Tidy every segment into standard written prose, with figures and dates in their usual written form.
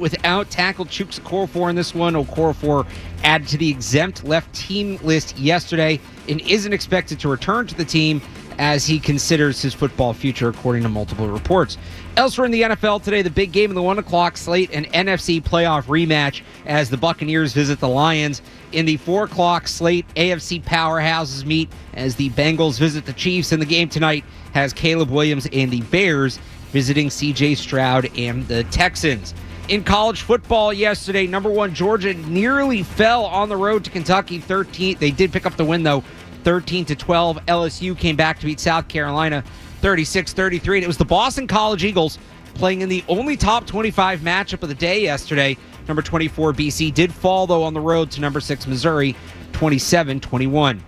without tackle Chuks Okorafor in this one. Okorafor added to the exempt left team list yesterday and isn't expected to return to the team as he considers his football future, according to multiple reports. Elsewhere in the NFL today, the big game in the 1 o'clock slate, an NFC playoff rematch as the Buccaneers visit the Lions. In the 4 o'clock slate, AFC powerhouses meet as the Bengals visit the Chiefs. And the game tonight has Caleb Williams and the Bears visiting C.J. Stroud and the Texans. In college football yesterday, number 1 Georgia nearly fell on the road to Kentucky 13. They did pick up the win, though, 13-12. LSU came back to beat South Carolina 36-33. And it was the Boston College Eagles playing in the only top 25 matchup of the day yesterday. Number 24 BC did fall, though, on the road to number 6 Missouri 27-21.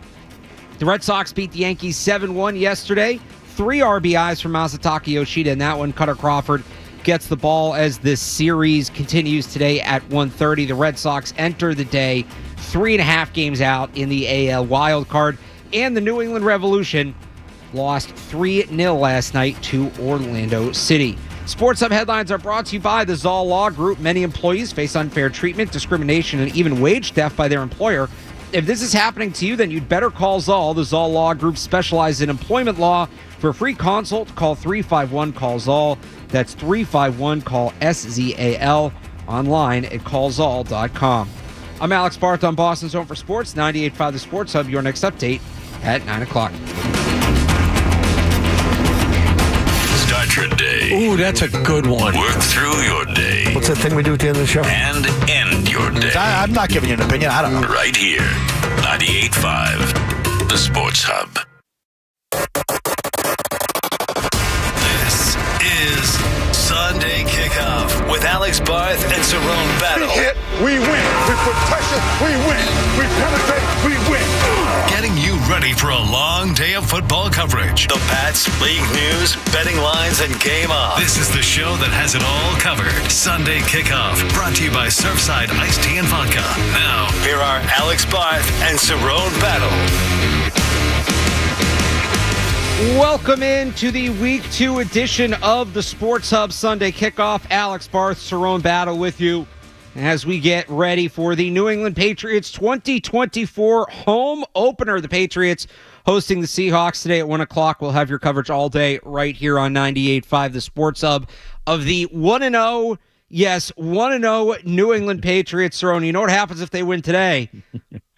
The Red Sox beat the Yankees 7-1 yesterday. 3 RBIs from Masataka Yoshida in that one. Cutter Crawford gets the ball as this series continues today at 1:30. The Red Sox enter the day 3.5 games out in the AL wild card, and the New England Revolution lost 3-0 last night to Orlando City. Sports Hub headlines are brought to you by the Zoll Law Group. Many employees face unfair treatment, discrimination, and even wage theft by their employer. If this is happening to you, then you'd better call Zoll. The Zoll Law Group specializes in employment law. For a free consult, call 351-CALL-ZOLL. That's 351-CALL-SZAL. Online at callzoll.com. I'm Alex Barth on Boston's Home for Sports, 98.5 The Sports Hub. Your next update at 9 o'clock. Start your day. Ooh, that's a good one. Work through your day. What's that thing we do at the end of the show? And end your day. I'm not giving you an opinion. I don't know. Right here, 98.5 The Sports Hub. This is Sunday Kickoff with Alex Barth and Cerrone Battle. We hit, we win. We put pressure, we win. We penetrate, we win. Getting you ready for a long day of football coverage. The Pats, league news, betting lines, and game on. This is the show that has it all covered. Sunday Kickoff, brought to you by Surfside Iced Tea and Vodka. Now, here are Alex Barth and Cerrone Battle. Welcome into the Week 2 edition of the Sports Hub Sunday Kickoff. Alex Barth, Cerrone Battle with you as we get ready for the New England Patriots 2024 home opener. The Patriots hosting the Seahawks today at 1 o'clock. We'll have your coverage all day right here on 98.5 The Sports Hub of the 1-0, yes, 1-0 New England Patriots. Cerrone, you know what happens if they win today?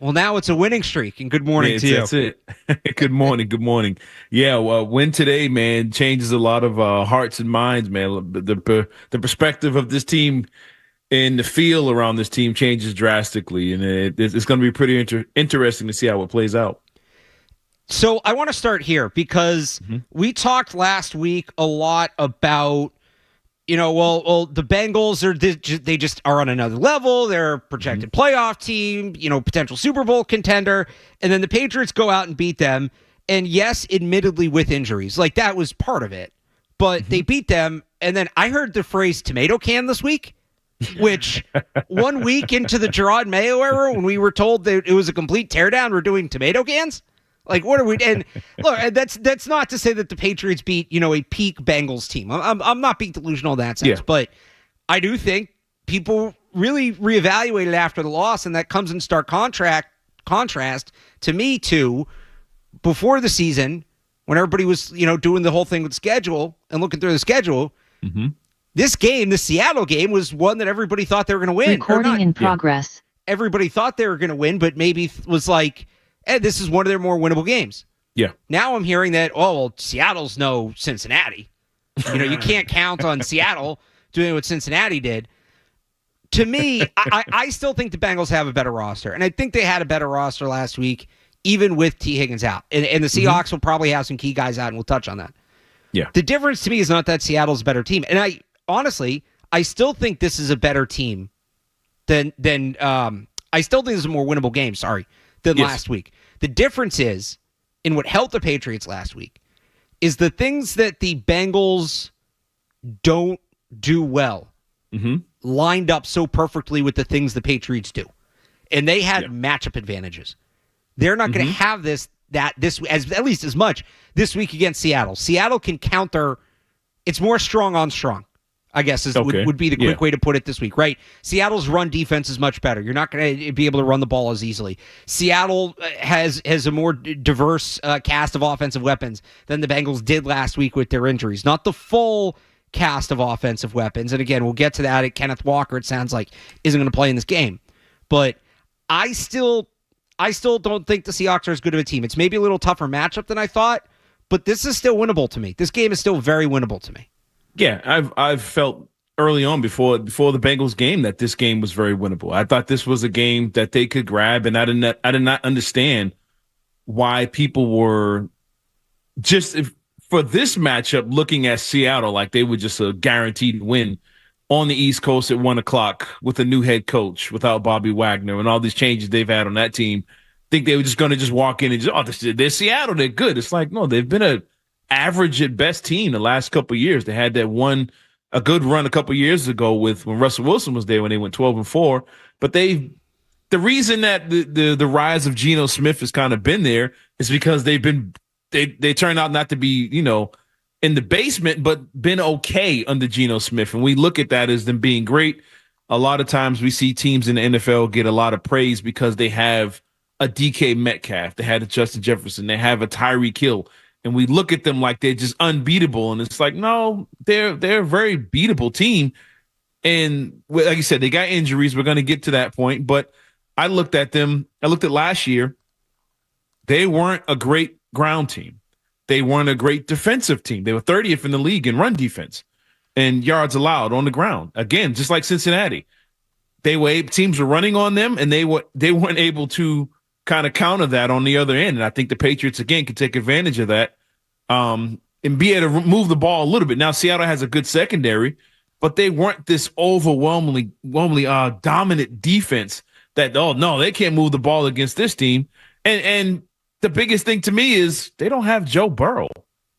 Well, now it's a winning streak, and good morning to you. That's it. Good morning. Good morning. Yeah, well, win today, man, changes a lot of hearts and minds, man. The perspective of this team and the feel around this team changes drastically, and it's going to be pretty interesting to see how it plays out. So I want to start here because we talked last week a lot about, you know, well, the Bengals they just are on another level. They're a projected playoff team, you know, potential Super Bowl contender, and then the Patriots go out and beat them. And yes, admittedly with injuries, like that was part of it, but they beat them. And then I heard the phrase "tomato can" this week, which 1 week into the Gerard Mayo era, when we were told that it was a complete teardown, we're doing tomato cans. Like, what are we? And look, that's not to say that the Patriots beat, you know, a peak Bengals team. I'm not being delusional in that sense, but I do think people really reevaluated after the loss, and that comes in stark contrast to me to before the season when everybody was, you know, doing the whole thing with schedule and looking through the schedule. This game, the Seattle game, was one that everybody thought they were going to win. Recording in progress. Everybody thought they were going to win, but maybe was like, this is one of their more winnable games. Yeah. Now I'm hearing that, Seattle's no Cincinnati. You know, you can't count on Seattle doing what Cincinnati did. To me, I still think the Bengals have a better roster, and I think they had a better roster last week, even with T. Higgins out. And the Seahawks will probably have some key guys out, and we'll touch on that. Yeah. The difference to me is not that Seattle's a better team. And I still think this is a better team than I still think this is a more winnable game, than last week. The difference is, in what helped the Patriots last week, is the things that the Bengals don't do well lined up so perfectly with the things the Patriots do. And they had matchup advantages. They're not going to have this at least as much this week against Seattle. Seattle can counter. It's more strong on strong. I guess would be the quick way to put it this week, right? Seattle's run defense is much better. You're not going to be able to run the ball as easily. Seattle has a more diverse cast of offensive weapons than the Bengals did last week with their injuries. Not the full cast of offensive weapons. And again, we'll get to that. Kenneth Walker, it sounds like, isn't going to play in this game. But I still don't think the Seahawks are as good of a team. It's maybe a little tougher matchup than I thought, but this is still winnable to me. This game is still very winnable to me. Yeah, I've felt early on before the Bengals game that this game was very winnable. I thought this was a game that they could grab, and I did not understand why people were just for this matchup looking at Seattle like they were just a guaranteed win on the East Coast at 1:00 with a new head coach without Bobby Wagner and all these changes they've had on that team. Think they were just going to just walk in and they're Seattle, they're good. It's like, no, they've been a average at best team the last couple of years. They had that a good run a couple of years ago when Russell Wilson was there when they went 12-4. But the reason that the rise of Geno Smith has kind of been there is because they turned out not to be, in the basement, but been okay under Geno Smith. And we look at that as them being great. A lot of times we see teams in the NFL get a lot of praise because they have a DK Metcalf, they had a Justin Jefferson, they have a Tyreek Hill. And we look at them like they're just unbeatable. And it's like, no, they're a very beatable team. And like you said, they got injuries. We're going to get to that point. But I looked at last year. They weren't a great ground team. They weren't a great defensive team. They were 30th in the league in run defense and yards allowed on the ground. Again, just like Cincinnati. Teams were running on them, and they weren't able to kind of counter that on the other end. And I think the Patriots, again, could take advantage of that and be able to move the ball a little bit. Now, Seattle has a good secondary, but they weren't this overwhelmingly dominant defense that, oh, no, they can't move the ball against this team. And the biggest thing to me is they don't have Joe Burrow.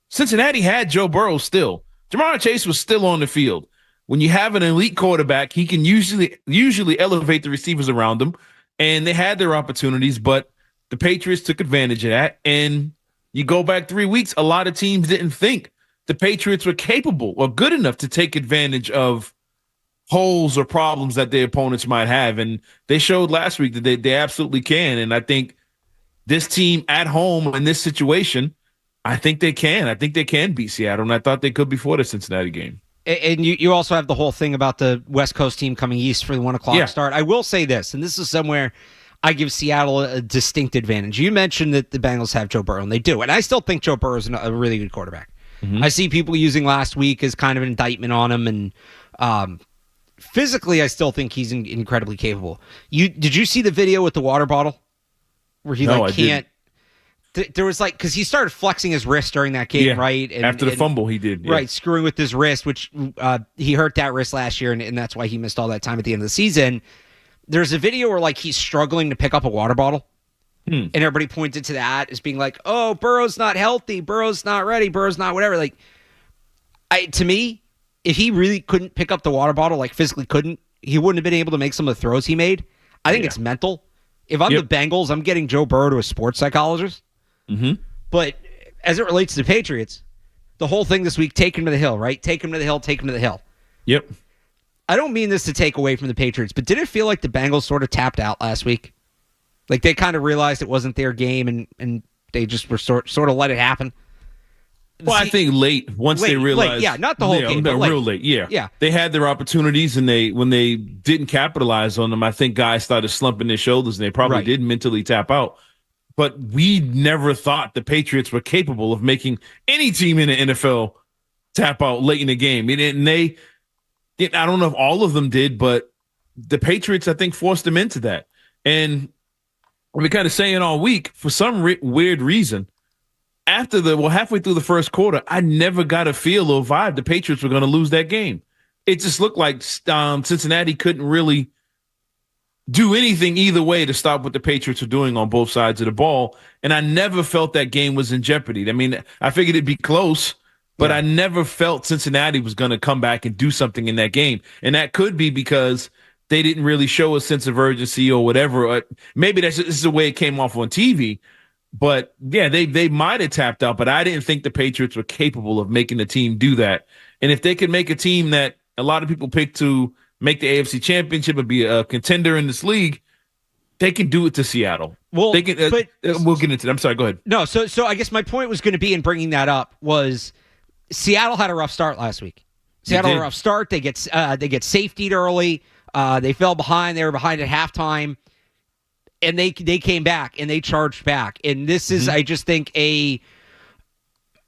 Cincinnati had Joe Burrow still. Jamar Chase was still on the field. When you have an elite quarterback, he can usually elevate the receivers around him. And they had their opportunities, but the Patriots took advantage of that. And you go back 3 weeks, a lot of teams didn't think the Patriots were capable or good enough to take advantage of holes or problems that their opponents might have. And they showed last week that they absolutely can. And I think this team at home in this situation, I think they can. I think they can beat Seattle, and I thought they could before the Cincinnati game. And you also have the whole thing about the West Coast team coming east for the 1:00 start. I will say this, and this is somewhere I give Seattle a distinct advantage. You mentioned that the Bengals have Joe Burrow, and they do. And I still think Joe Burrow is a really good quarterback. Mm-hmm. I see people using last week as kind of an indictment on him, and physically I still think he's incredibly capable. Did you see the video with the water bottle? Where he can't. There was because he started flexing his wrist during that game, right? And, after the fumble, he did. Yeah. Right, screwing with his wrist, which he hurt that wrist last year, and that's why he missed all that time at the end of the season. There's a video where he's struggling to pick up a water bottle, and everybody pointed to that as being like, "Oh, Burrow's not healthy, Burrow's not ready, Burrow's not whatever." To me, if he really couldn't pick up the water bottle, physically couldn't, he wouldn't have been able to make some of the throws he made. I think it's mental. If I'm the Bengals, I'm getting Joe Burrow to a sports psychologist. Mm-hmm. But as it relates to the Patriots, the whole thing this week, take him to the hill, right? Take him to the hill, take him to the hill. Yep. I don't mean this to take away from the Patriots, but did it feel like the Bengals sort of tapped out last week? They kind of realized it wasn't their game and they just were sort of let it happen? Well, I think once they realized. Yeah, not the whole game, but real late. Yeah. Yeah. They had their opportunities, and when they didn't capitalize on them, I think guys started slumping their shoulders, and they probably did mentally tap out. But we never thought the Patriots were capable of making any team in the NFL tap out late in the game. And I don't know if all of them did, but the Patriots, I think, forced them into that. And I've been kind of saying all week, for some weird reason, halfway through the first quarter, I never got a feel or vibe the Patriots were going to lose that game. It just looked like Cincinnati couldn't really do anything either way to stop what the Patriots were doing on both sides of the ball. And I never felt that game was in jeopardy. I mean, I figured it'd be close, but I never felt Cincinnati was going to come back and do something in that game. And that could be because they didn't really show a sense of urgency or whatever. Maybe this is the way it came off on TV. But, yeah, they might have tapped out, but I didn't think the Patriots were capable of making the team do that. And if they could make a team that a lot of people pick to make the AFC Championship and be a contender in this league, they can do it to Seattle. Well, they can, but we'll get into that. I'm sorry, go ahead. No, so I guess my point was going to be in bringing that up was Seattle had a rough start last week. Seattle had a rough start. They get safetied early. They fell behind. They were behind at halftime, and they came back and they charged back. And this is, I just think, a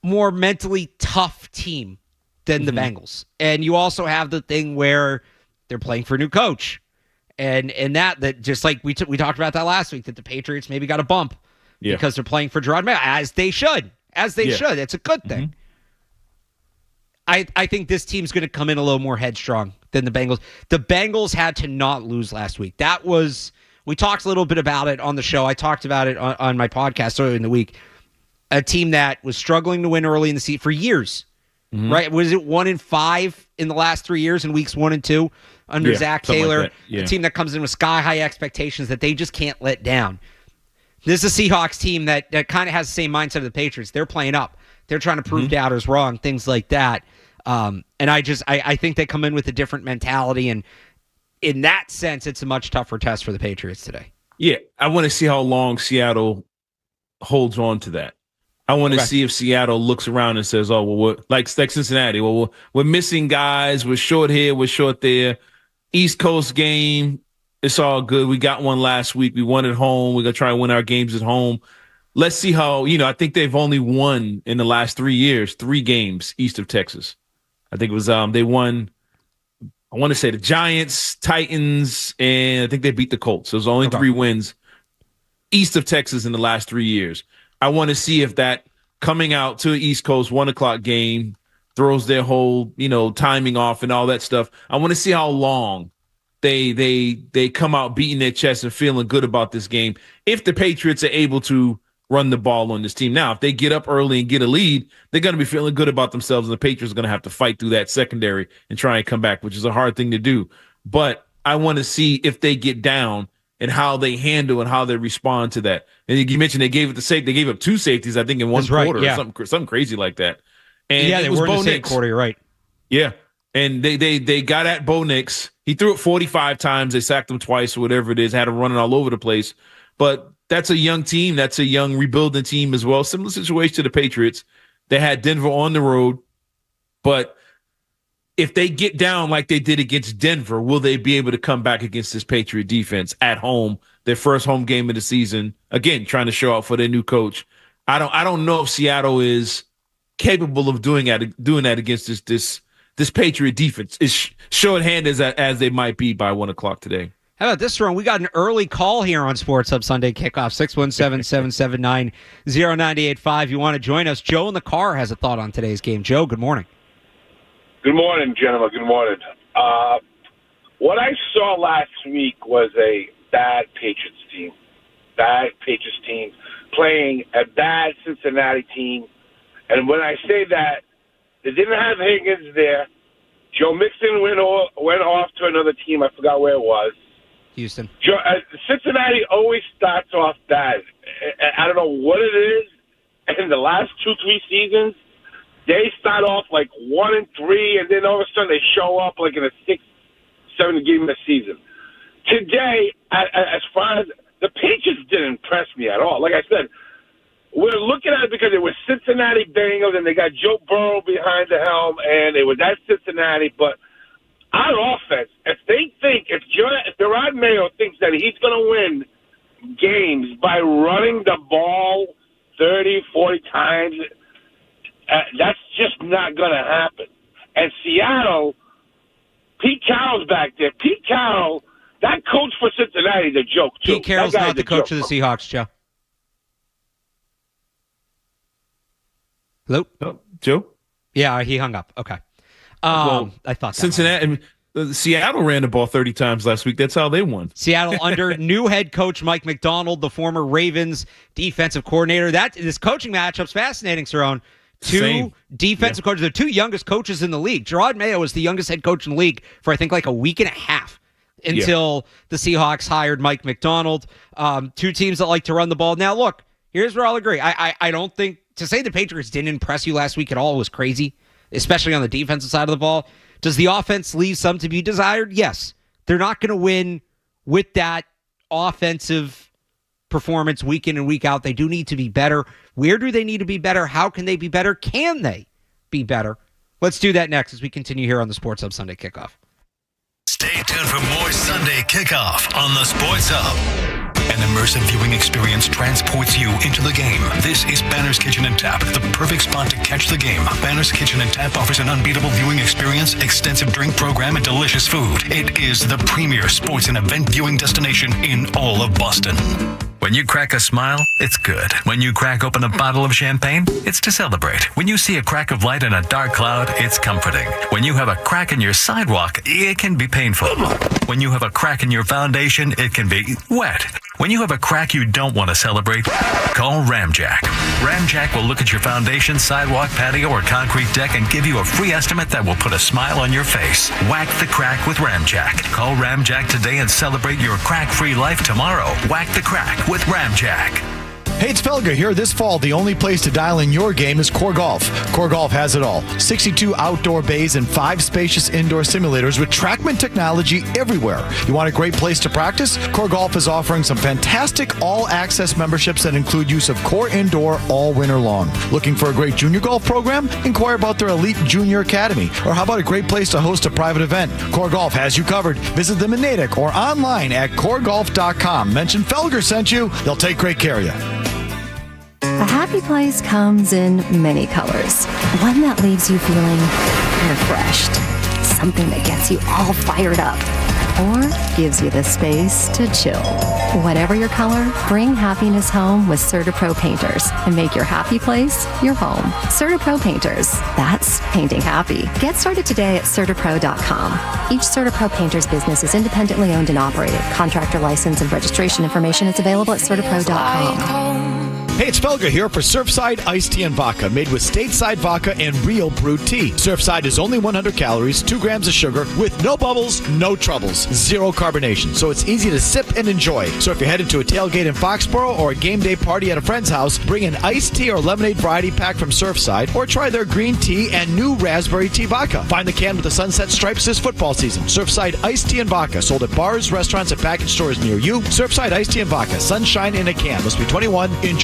more mentally tough team than the Bengals. And you also have the thing where they're playing for a new coach. And that just like we talked about that last week, that the Patriots maybe got a bump because they're playing for Cerrone, as they should. Should. It's a good thing. I think this team's going to come in a little more headstrong than the Bengals. The Bengals had to not lose last week. We talked a little bit about it on the show. I talked about it on my podcast earlier in the week. A team that was struggling to win early in the season for years, right? Was it 1-5 in the last 3 years in weeks 1 and 2 under Zach Taylor? Like a team that comes in with sky-high expectations that they just can't let down. This is a Seahawks team that kind of has the same mindset of the Patriots. They're playing up. They're trying to prove doubters wrong, things like that. And I think they come in with a different mentality, and in that sense, it's a much tougher test for the Patriots today. Yeah, I want to see how long Seattle holds on to that. I want to see if Seattle looks around and says, "Oh, well, like Cincinnati. Well, we're missing guys. We're short here. We're short there. East Coast game. It's all good. We got one last week. We won at home. We're gonna try and win our games at home. Let's see how. I think they've only won in the last 3 years 3 games east of Texas. I think it was they won. I want to say the Giants, Titans, and I think they beat the Colts. So it was only 3 wins east of Texas in the last 3 years. I want to see if that coming out to the East Coast 1 o'clock game throws their whole, timing off and all that stuff. I want to see how long they come out beating their chest and feeling good about this game. If the Patriots are able to run the ball on this team. Now, if they get up early and get a lead, they're going to be feeling good about themselves, and the Patriots are going to have to fight through that secondary and try and come back, which is a hard thing to do. But I want to see if they get down and how they handle and how they respond to that. And you mentioned they gave up 2 safeties, I think, in one quarter or something crazy like that. And they were in the same quarter, you're right. Yeah. And they got at Bo Nix. He threw it 45 times. They sacked him twice or whatever it is, had him running all over the place. But that's a young team. That's a young rebuilding team as well. Similar situation to the Patriots. They had Denver on the road, but if they get down like they did against Denver, will they be able to come back against this Patriot defense at home, their first home game of the season? Again, trying to show out for their new coach. I don't know if Seattle is capable of doing that against this Patriot defense, as shorthanded as they might be by 1 o'clock today. How about this, Ron? We got an early call here on Sports Hub Sunday Kickoff, 617-779-0985. You want to join us? Joe in the car has a thought on today's game. Joe, good morning. Good morning, gentlemen. Good morning. What I saw last week was a bad Patriots team. Bad Patriots team playing a bad Cincinnati team. And when I say that, they didn't have Higgins there. Joe Mixon went off to another team. I forgot where it was. Houston. Cincinnati always starts off bad. I don't know what it is. In the last 2-3 seasons, they start off like 1-3, and then all of a sudden they show up like in a 6-7 game of the season. Today, as far as the Patriots didn't impress me at all. Like I said, we're looking at it because it was Cincinnati Bengals, and they got Joe Burrow behind the helm, and it was that Cincinnati. But on offense, if Gerard Mayo thinks that he's going to win games by running the ball 30, 40 times, that's just not going to happen. And Seattle, Pete Carroll's back there. Pete Carroll, that coach for Cincinnati, is a joke, too. Pete Carroll's not the coach of the Seahawks, Joe. Hello? Oh, Joe? Yeah, he hung up. Okay. I thought Cincinnati, Seattle ran the ball 30 times last week. That's how they won. Seattle under new head coach Mike McDonald, the former Ravens defensive coordinator. This coaching matchup's fascinating, Cerrone. Two defensive coaches. They're 2 youngest coaches in the league. Gerard Mayo was the youngest head coach in the league for, I think, like a week and a half until the Seahawks hired Mike McDonald. 2 teams that like to run the ball. Now, look, here's where I'll agree. I don't think to say the Patriots didn't impress you last week at all was crazy, especially on the defensive side of the ball. Does the offense leave some to be desired? Yes. They're not going to win with that offensive performance week in and week out. They do need to be better. Where do they need to be better? How can they be better? Can they be better? Let's do that next as we continue here on the Sports Hub Sunday Kickoff. Stay tuned for more Sunday Kickoff on the Sports Hub. An immersive viewing experience transports you into the game. This is Banner's Kitchen and Tap, the perfect spot to catch the game. Banner's Kitchen and Tap offers an unbeatable viewing experience, extensive drink program, and delicious food. It is the premier sports and event viewing destination in all of Boston. When you crack a smile, it's good. When you crack open a bottle of champagne, it's to celebrate. When you see a crack of light in a dark cloud, it's comforting. When you have a crack in your sidewalk, it can be painful. When you have a crack in your foundation, it can be wet. When you have a crack you don't want to celebrate, call Ramjack. Ramjack will look at your foundation, sidewalk, patio, or concrete deck and give you a free estimate that will put a smile on your face. Whack the crack with Ramjack. Call Ramjack today and celebrate your crack-free life tomorrow. Whack the crack with Ramjack. Hey, it's Felger here. This fall, the only place to dial in your game is Core Golf. Core Golf has it all. 62 outdoor bays and 5 spacious indoor simulators with TrackMan technology everywhere. You want a great place to practice? Core Golf is offering some fantastic all-access memberships that include use of Core Indoor all winter long. Looking for a great junior golf program? Inquire about their Elite Junior Academy. Or how about a great place to host a private event? Core Golf has you covered. Visit them in Natick or online at coregolf.com. Mention Felger sent you. They'll take great care of you. A happy place comes in many colors. One that leaves you feeling refreshed. Something that gets you all fired up. Or gives you the space to chill. Whatever your color, bring happiness home with CertaPro Painters and make your happy place your home. CertaPro Painters. That's painting happy. Get started today at CertaPro.com. Each CertaPro Painters business is independently owned and operated. Contractor license and registration information is available at CertaPro.com. Hey, it's Felger here for Surfside Iced Tea and Vodka, made with stateside vodka and real brewed tea. Surfside is only 100 calories, 2 grams of sugar, with no bubbles, no troubles, 0 carbonation. So it's easy to sip and enjoy. So if you're headed to a tailgate in Foxborough or a game day party at a friend's house, bring an iced tea or lemonade variety pack from Surfside, or try their green tea and new raspberry tea vodka. Find the can with the sunset stripes this football season. Surfside Iced Tea and Vodka, sold at bars, restaurants, and package stores near you. Surfside Iced Tea and Vodka, sunshine in a can. Must be 21. Enjoy.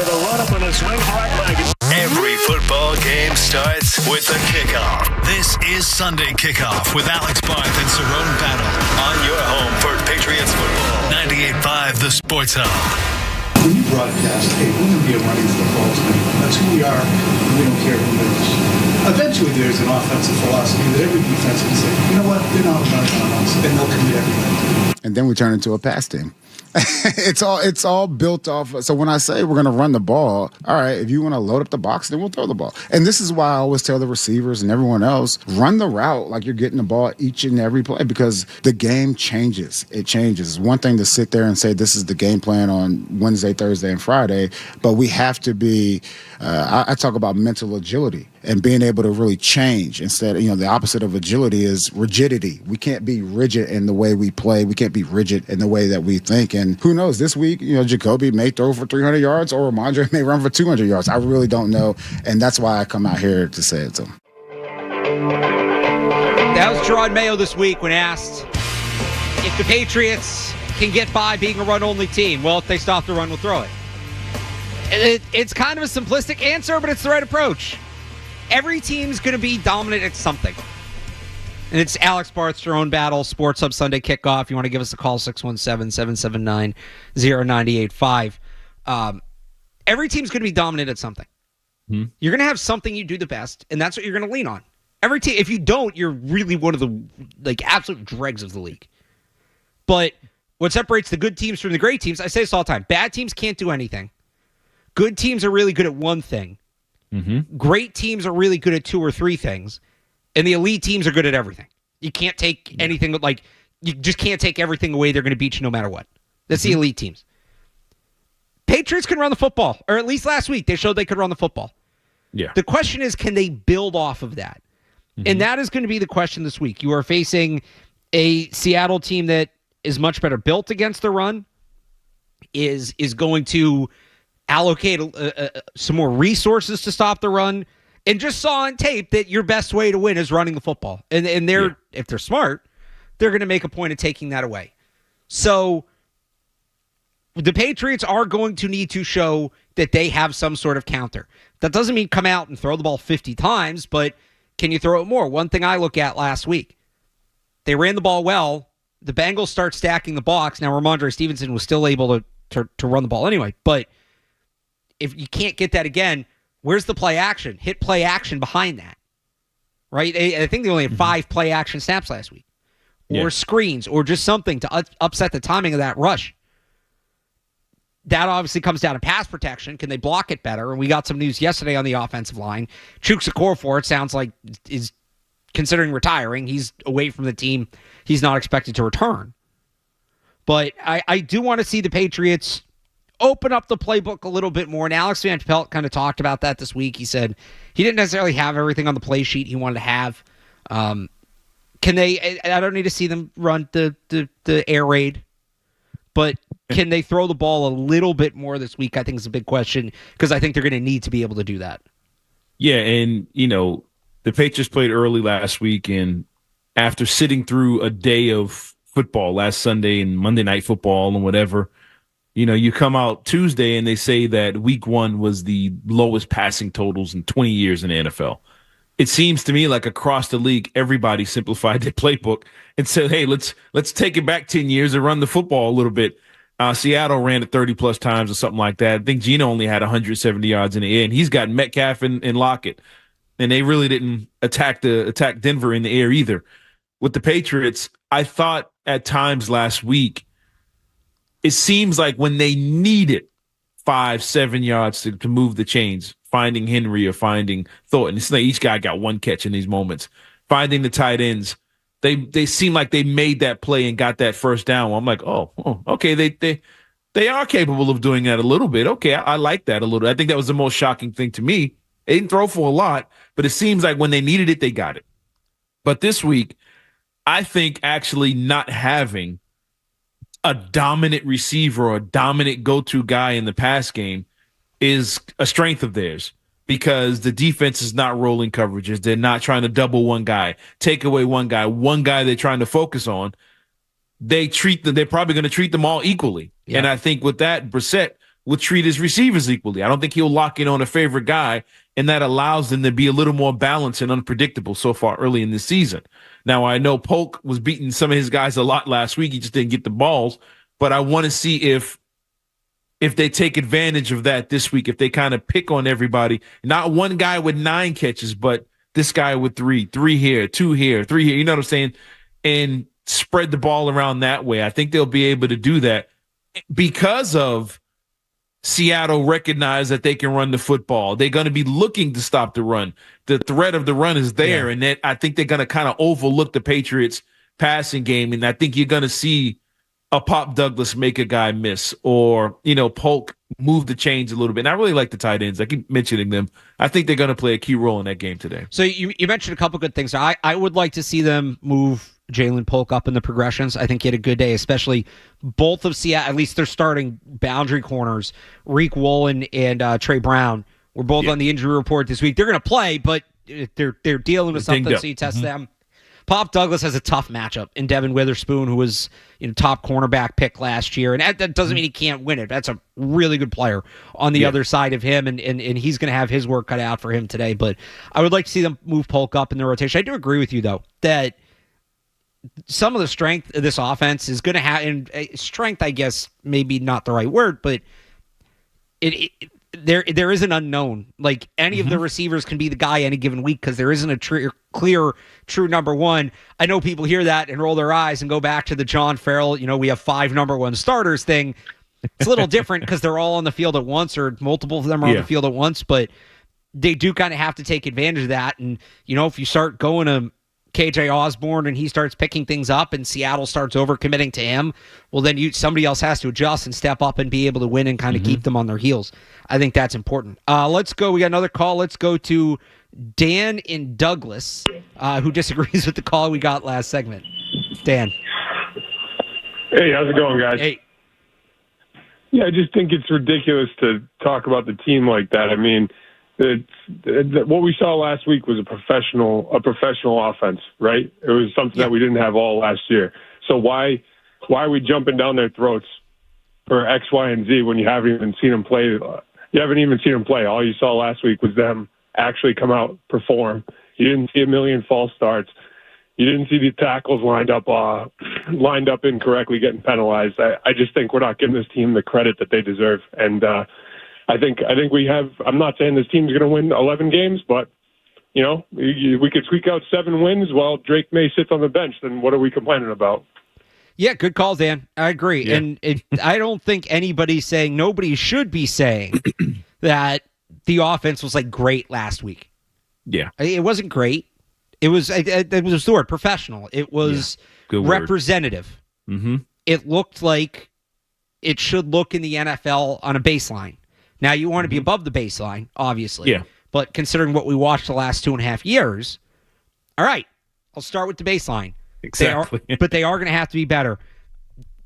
with a run up and a swing right leg. Every football game starts with a kickoff. This is Sunday Kickoff with Alex Barth and Cerrone Battle on your home for Patriots football. 98.5 The Sports Hub. When you broadcast, hey, we're going to be a running football team. That's who we are. And we don't care who wins. Eventually, there's an offensive philosophy that every defense can say, you know what, they're not running on us, and they'll commit everything. And then we turn into a pass team. It's all built off. So when I say we're going to run the ball, all right, if you want to load up the box, then we'll throw the ball. And this is why I always tell the receivers and everyone else, run the route like you're getting the ball each and every play, because the game changes. It changes. It's one thing to sit there and say this is the game plan on Wednesday, Thursday, and Friday, but we have to be, I talk about mental agility and being able to really change instead. The opposite of agility is rigidity. We can't be rigid in the way we play. We can't be rigid in the way that we think. And who knows, this week, Jacoby may throw for 300 yards or Ramondre may run for 200 yards. I really don't know. And that's why I come out here to say it to him. That was Cerrone Mayo this week when asked if the Patriots can get by being a run-only team. Well, if they stop the run, we'll throw it. It's kind of a simplistic answer, but it's the right approach. Every team's going to be dominant at something. And it's Alex Barth, Cerrone Battle, Sports Hub Sunday Kickoff. You want to give us a call, 617-779-0985. Every team's going to be dominant at something. Mm-hmm. You're going to have something you do the best, and that's what you're going to lean on. Every team, if you don't, you're really one of the absolute dregs of the league. But what separates the good teams from the great teams, I say this all the time, bad teams can't do anything. Good teams are really good at one thing. Mm-hmm. Great teams are really good at two or three things, and the elite teams are good at everything. You can't take anything, you just can't take everything away. They're going to beat you no matter what. That's the elite teams. Patriots can run the football, or at least last week they showed they could run the football. Yeah. The question is, can they build off of that? Mm-hmm. And that is going to be the question this week. You are facing a Seattle team that is much better built against the run, is going to allocate some more resources to stop the run, and just saw on tape that your best way to win is running the football. And if they're smart, they're going to make a point of taking that away. So the Patriots are going to need to show that they have some sort of counter. That doesn't mean come out and throw the ball 50 times, but can you throw it more? One thing I look at last week, they ran the ball well. The Bengals start stacking the box. Now, Ramondre Stevenson was still able to run the ball anyway, but if you can't get that again, where's the play action? Hit play action behind that, right? I think they only had 5 play action snaps last week, or screens, or just something to upset the timing of that rush. That obviously comes down to pass protection. Can they block it better? And we got some news yesterday on the offensive line. Chuks Okorafor, it sounds like, is considering retiring. He's away from the team. He's not expected to return. But I do want to see the Patriots open up the playbook a little bit more. And Alex Van Pelt kind of talked about that this week. He said he didn't necessarily have everything on the play sheet he wanted to have. Can they? I don't need to see them run the air raid, but can they throw the ball a little bit more this week? I think is a big question, because I think they're going to need to be able to do that. Yeah, and the Patriots played early last week, and after sitting through a day of football last Sunday and Monday Night Football and whatever, you come out Tuesday and they say that week 1 was the lowest passing totals in 20 years in the NFL. It seems to me like across the league, everybody simplified their playbook and said, hey, let's take it back 10 years and run the football a little bit. Seattle ran it 30-plus times or something like that. I think Geno only had 170 yards in the air, and he's got Metcalf and Lockett. And they really didn't attack Denver in the air either. With the Patriots, I thought at times last week, it seems like when they needed 5-7 yards to move the chains, finding Henry or finding Thornton, it's like each guy got one catch in these moments. Finding the tight ends, they seem like they made that play and got that first down. I'm like, oh, okay, they are capable of doing that a little bit. Okay, I like that a little. I think that was the most shocking thing to me. They didn't throw for a lot, but it seems like when they needed it, they got it. But this week, I think actually not having a dominant receiver or a dominant go-to guy in the pass game is a strength of theirs, because the defense is not rolling coverages. They're not trying to double one guy, take away one guy they're trying to focus on. They're probably going to treat them all equally. Yeah. And I think with that, Brissett will treat his receivers equally. I don't think he'll lock in on a favorite guy, and that allows them to be a little more balanced and unpredictable so far early in the season. Now, I know Polk was beating some of his guys a lot last week. He just didn't get the balls, but I want to see if they take advantage of that this week, if they kind of pick on everybody, not one guy with 9 catches, but this guy with 3 here, 2 here, 3 here, you know what I'm saying? And spread the ball around that way. I think they'll be able to do that because of Seattle recognize that they can run the football. They're going to be looking to stop the run. The threat of the run is there, and that I think they're going to kind of overlook the Patriots passing game, and I think you're going to see a Pop Douglas make a guy miss, or, Polk move the chains a little bit. And I really like the tight ends. I keep mentioning them. I think they're going to play a key role in that game today. So you mentioned a couple good things. I would like to see them move Jalen Polk up in the progressions. I think he had a good day, especially both of Seattle, at least they're starting boundary corners, Reek Woolen and Trey Brown, were both on the injury report this week. They're going to play, but they're dealing with something, so you test them. Pop Douglas has a tough matchup in Devin Witherspoon, who was top cornerback pick last year, and that doesn't mean he can't win it. That's a really good player on the other side of him, and he's going to have his work cut out for him today. But I would like to see them move Polk up in the rotation. I do agree with you, though, that some of the strength of this offense is going to have, and strength, I guess, maybe not the right word, but there is an unknown. Like, any of the receivers can be the guy any given week because there isn't a clear, true number one. I know people hear that and roll their eyes and go back to the John Farrell, we have 5 number 1 starters thing. It's a little different because they're all on the field at once, or multiple of them are on the field at once, but they do kind of have to take advantage of that. And, if you start going to KJ Osborne and he starts picking things up and Seattle starts overcommitting to him, well, then somebody else has to adjust and step up and be able to win and kind of keep them on their heels. I think that's important. Let's go. We got another call. Let's go to Dan in Douglas, who disagrees with the call we got last segment. Dan. Hey, how's it going, guys? Hey. Yeah, I just think it's ridiculous to talk about the team like that. I mean, what we saw last week was a professional offense, right? It was something that we didn't have all last year. So why are we jumping down their throats for X, Y, and Z when you haven't even seen them play? You haven't even seen them play. All you saw last week was them actually come out, perform. You didn't see a million false starts. You didn't see the tackles lined up incorrectly, getting penalized. I just think we're not giving this team the credit that they deserve. And I think we have. I'm not saying this team's going to win 11 games, but we could squeak out 7 wins while Drake May sits on the bench. Then what are we complaining about? Yeah, good call, Dan. I agree. Yeah. And I don't think anybody's saying, nobody should be saying that the offense was great last week. Yeah. It wasn't great. It was the word, professional. It was representative. Mm-hmm. It looked like it should look in the NFL on a baseline. Now, you want to be above the baseline, obviously. Yeah. But considering what we watched the last 2.5 years, all right, I'll start with the baseline. Exactly. But they are going to have to be better.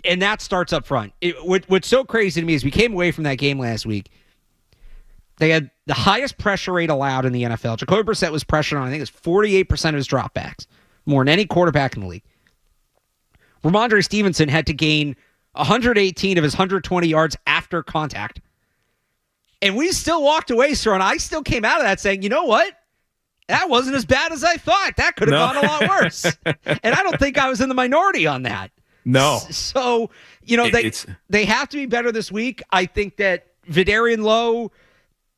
And that starts up front. What's so crazy to me is we came away from that game last week. They had the highest pressure rate allowed in the NFL. Jacoby Brissett was pressured on, I think it's 48% of his dropbacks, more than any quarterback in the league. Ramondre Stevenson had to gain 118 of his 120 yards after contact. And we still walked away, Cerrone. I still came out of that saying, you know what? That wasn't as bad as I thought. That could have gone a lot worse. And I don't think I was in the minority on that. No. So, they have to be better this week. I think that Vidarian Lowe,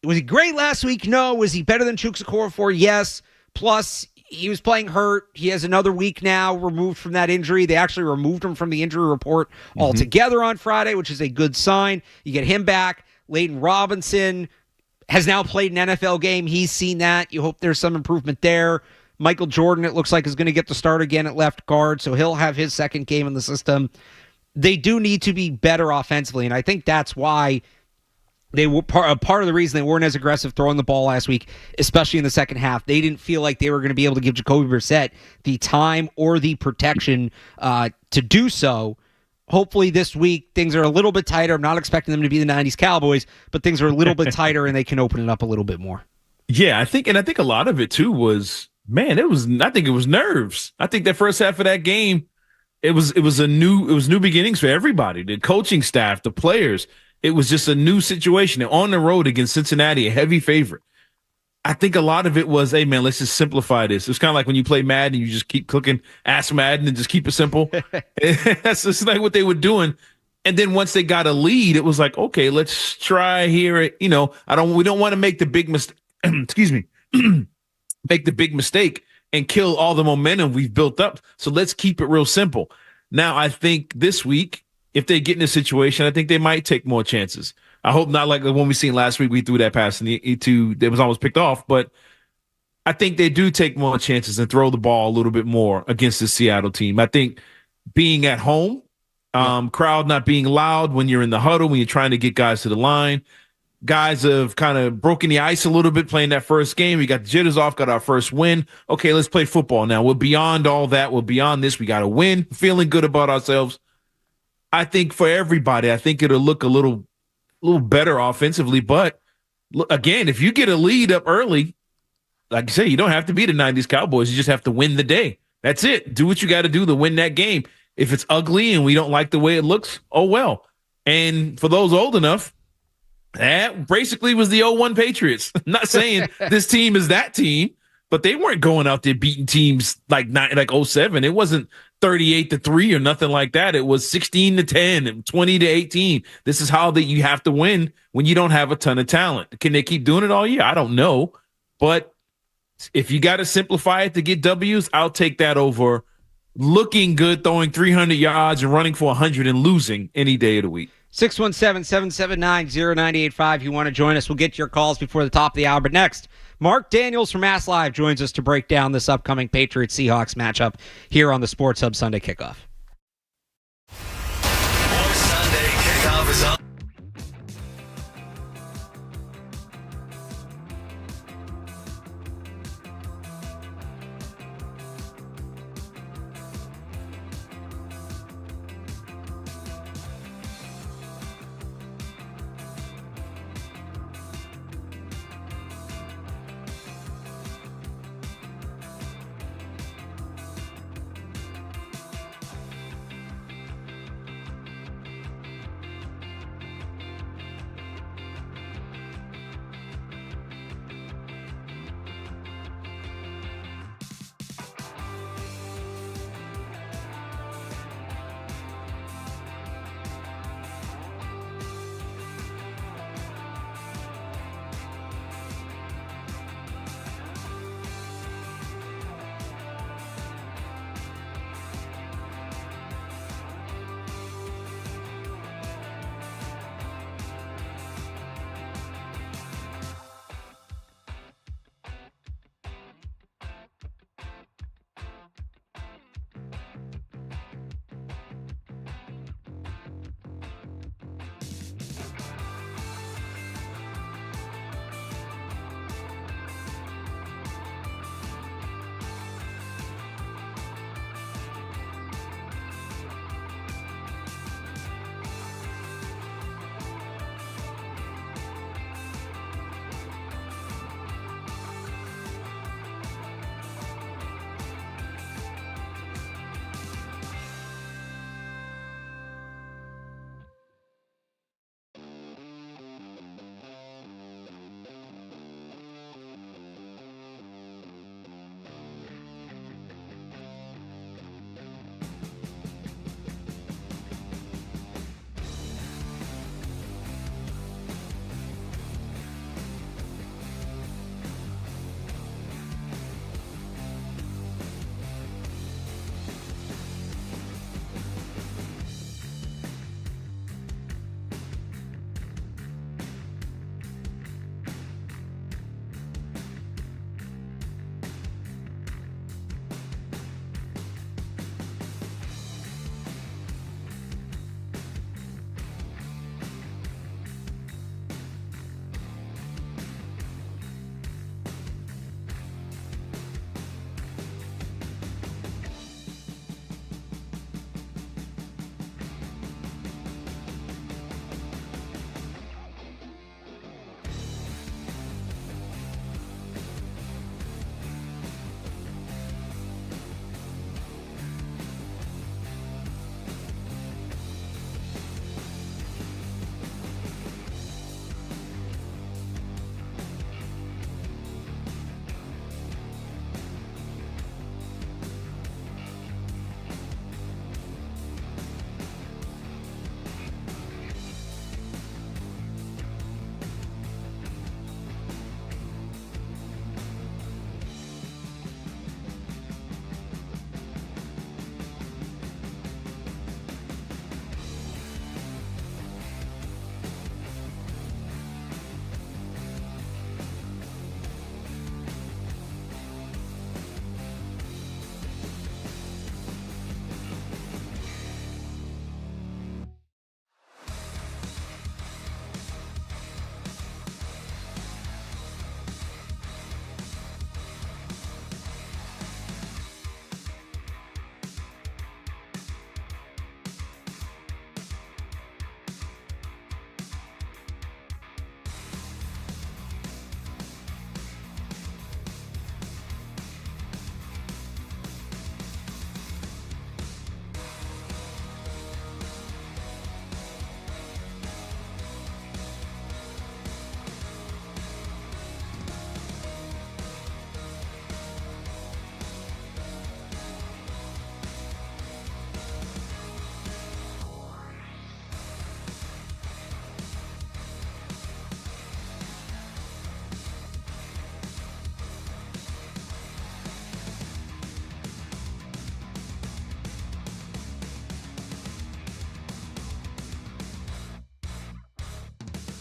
was he great last week? No. Was he better than Chuks Okorafor? Yes. Plus, he was playing hurt. He has another week now removed from that injury. They actually removed him from the injury report altogether on Friday, which is a good sign. You get him back. Layden Robinson has now played an NFL game. He's seen that. You hope there's some improvement there. Michael Jordan, it looks like, is going to get the start again at left guard, so he'll have his second game in the system. They do need to be better offensively, and I think that's why they were part of the reason they weren't as aggressive throwing the ball last week, especially in the second half. They didn't feel like they were going to be able to give Jacoby Brissett the time or the protection to do so. Hopefully this week things are a little bit tighter. I'm not expecting them to be the 90s Cowboys, but things are a little bit tighter and they can open it up a little bit more. Yeah, I think a lot of it too was, I think it was nerves. I think that first half of that game, it was new beginnings for everybody, the coaching staff, the players. It was just a new situation. And on the road against Cincinnati, a heavy favorite. I think a lot of it was, hey, man, let's just simplify this. It's kind of like when you play Madden, you just keep clicking Ask Madden and just keep it simple. That's just like what they were doing. And then once they got a lead, it was like, okay, let's try here. We don't want to make the big mistake. Excuse me. Make the big mistake and kill all the momentum we've built up. So let's keep it real simple. Now, I think this week, if they get in a situation, I think they might take more chances. I hope not like the one we seen last week. We threw that pass and it was almost picked off. But I think they do take more chances and throw the ball a little bit more against the Seattle team. I think being at home, crowd not being loud when you're in the huddle, when you're trying to get guys to the line. Guys have kind of broken the ice a little bit playing that first game. We got the jitters off, got our first win. Okay, let's play football now. We're beyond all that. We're beyond this. We got to win. Feeling good about ourselves. I think for everybody, I think it'll look a little better offensively. But again, if you get a lead up early, like you say, you don't have to be the 90s Cowboys. You just have to win the day. That's it. Do what you got to do to win that game. If it's ugly and we don't like the way it looks, oh well. And for those old enough, that basically was the 0-1 Patriots. I'm not saying this team is that team, but they weren't going out there beating teams like 07. It wasn't 38-3 or nothing like that. It was 16-10 and 20-18. This is how that you have to win when you don't have a ton of talent. Can they keep doing it all year? I don't know. But if you got to simplify it to get W's, I'll take that over looking good, throwing 300 yards and running for 100 and losing any day of the week. 617-779-0985. You want to join us? We'll get to your calls before the top of the hour. But next, Mark Daniels from Mass Live joins us to break down this upcoming Patriots-Seahawks matchup here on the Sports Hub Sunday Kickoff. More Sunday Kickoff is on.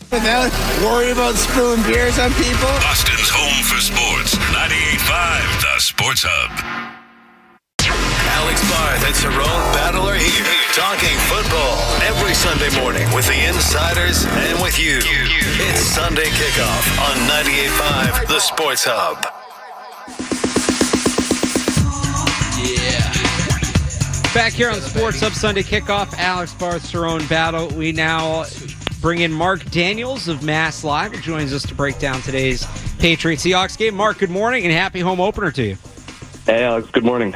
Worry about spilling beers on people? Austin's home for sports. 98.5, the Sports Hub. Alex Barth and Cerrone Battle are here, talking football every Sunday morning with the insiders and with you. It's Sunday Kickoff on 98.5, the Sports Hub. Yeah. Back here on Sports Hub Sunday Kickoff, Alex Barth, Cerrone Battle. We now bring in Mark Daniels of Mass Live, who joins us to break down today's Patriots Seahawks game. Mark, good morning and happy home opener to you. Hey, Alex, good morning.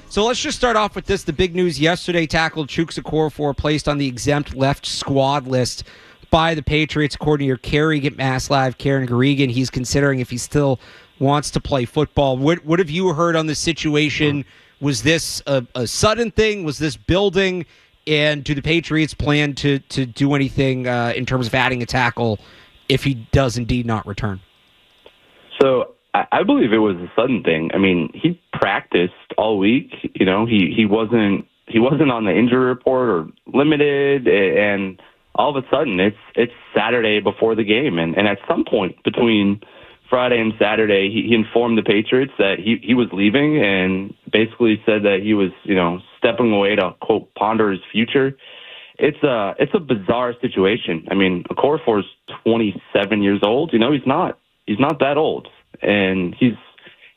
So let's just start off with this. The big news yesterday, tackle Chuks Okorafor placed on the exempt left squad list by the Patriots, according to your Carrie at Mass Live, Karen Garrigan. He's considering if he still wants to play football. What have you heard on this situation? Was this a sudden thing? Was this building? And do the Patriots plan to do anything in terms of adding a tackle if he does indeed not return? So I believe it was a sudden thing. I mean, he practiced all week. You know, he wasn't on the injury report or limited, and all of a sudden it's Saturday before the game, and at some point between Friday and Saturday, he informed the Patriots that he was leaving, and basically said that he was, you know, stepping away to quote ponder his future. It's a bizarre situation. I mean, Okorafor's 27 years old. You know, he's not that old. And he's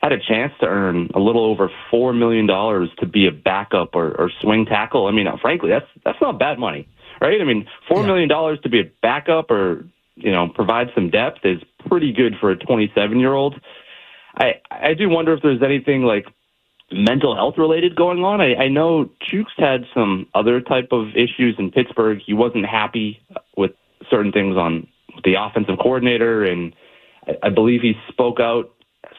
had a chance to earn a little over $4 million to be a backup or swing tackle. I mean, frankly, that's not bad money, right? I mean, $4 million to be a backup or, you know, provide some depth is pretty good for a 27-year-old. I do wonder if there's anything like mental health related going on. I know Chuks had some other type of issues in Pittsburgh. He wasn't happy with certain things on the offensive coordinator, and I believe he spoke out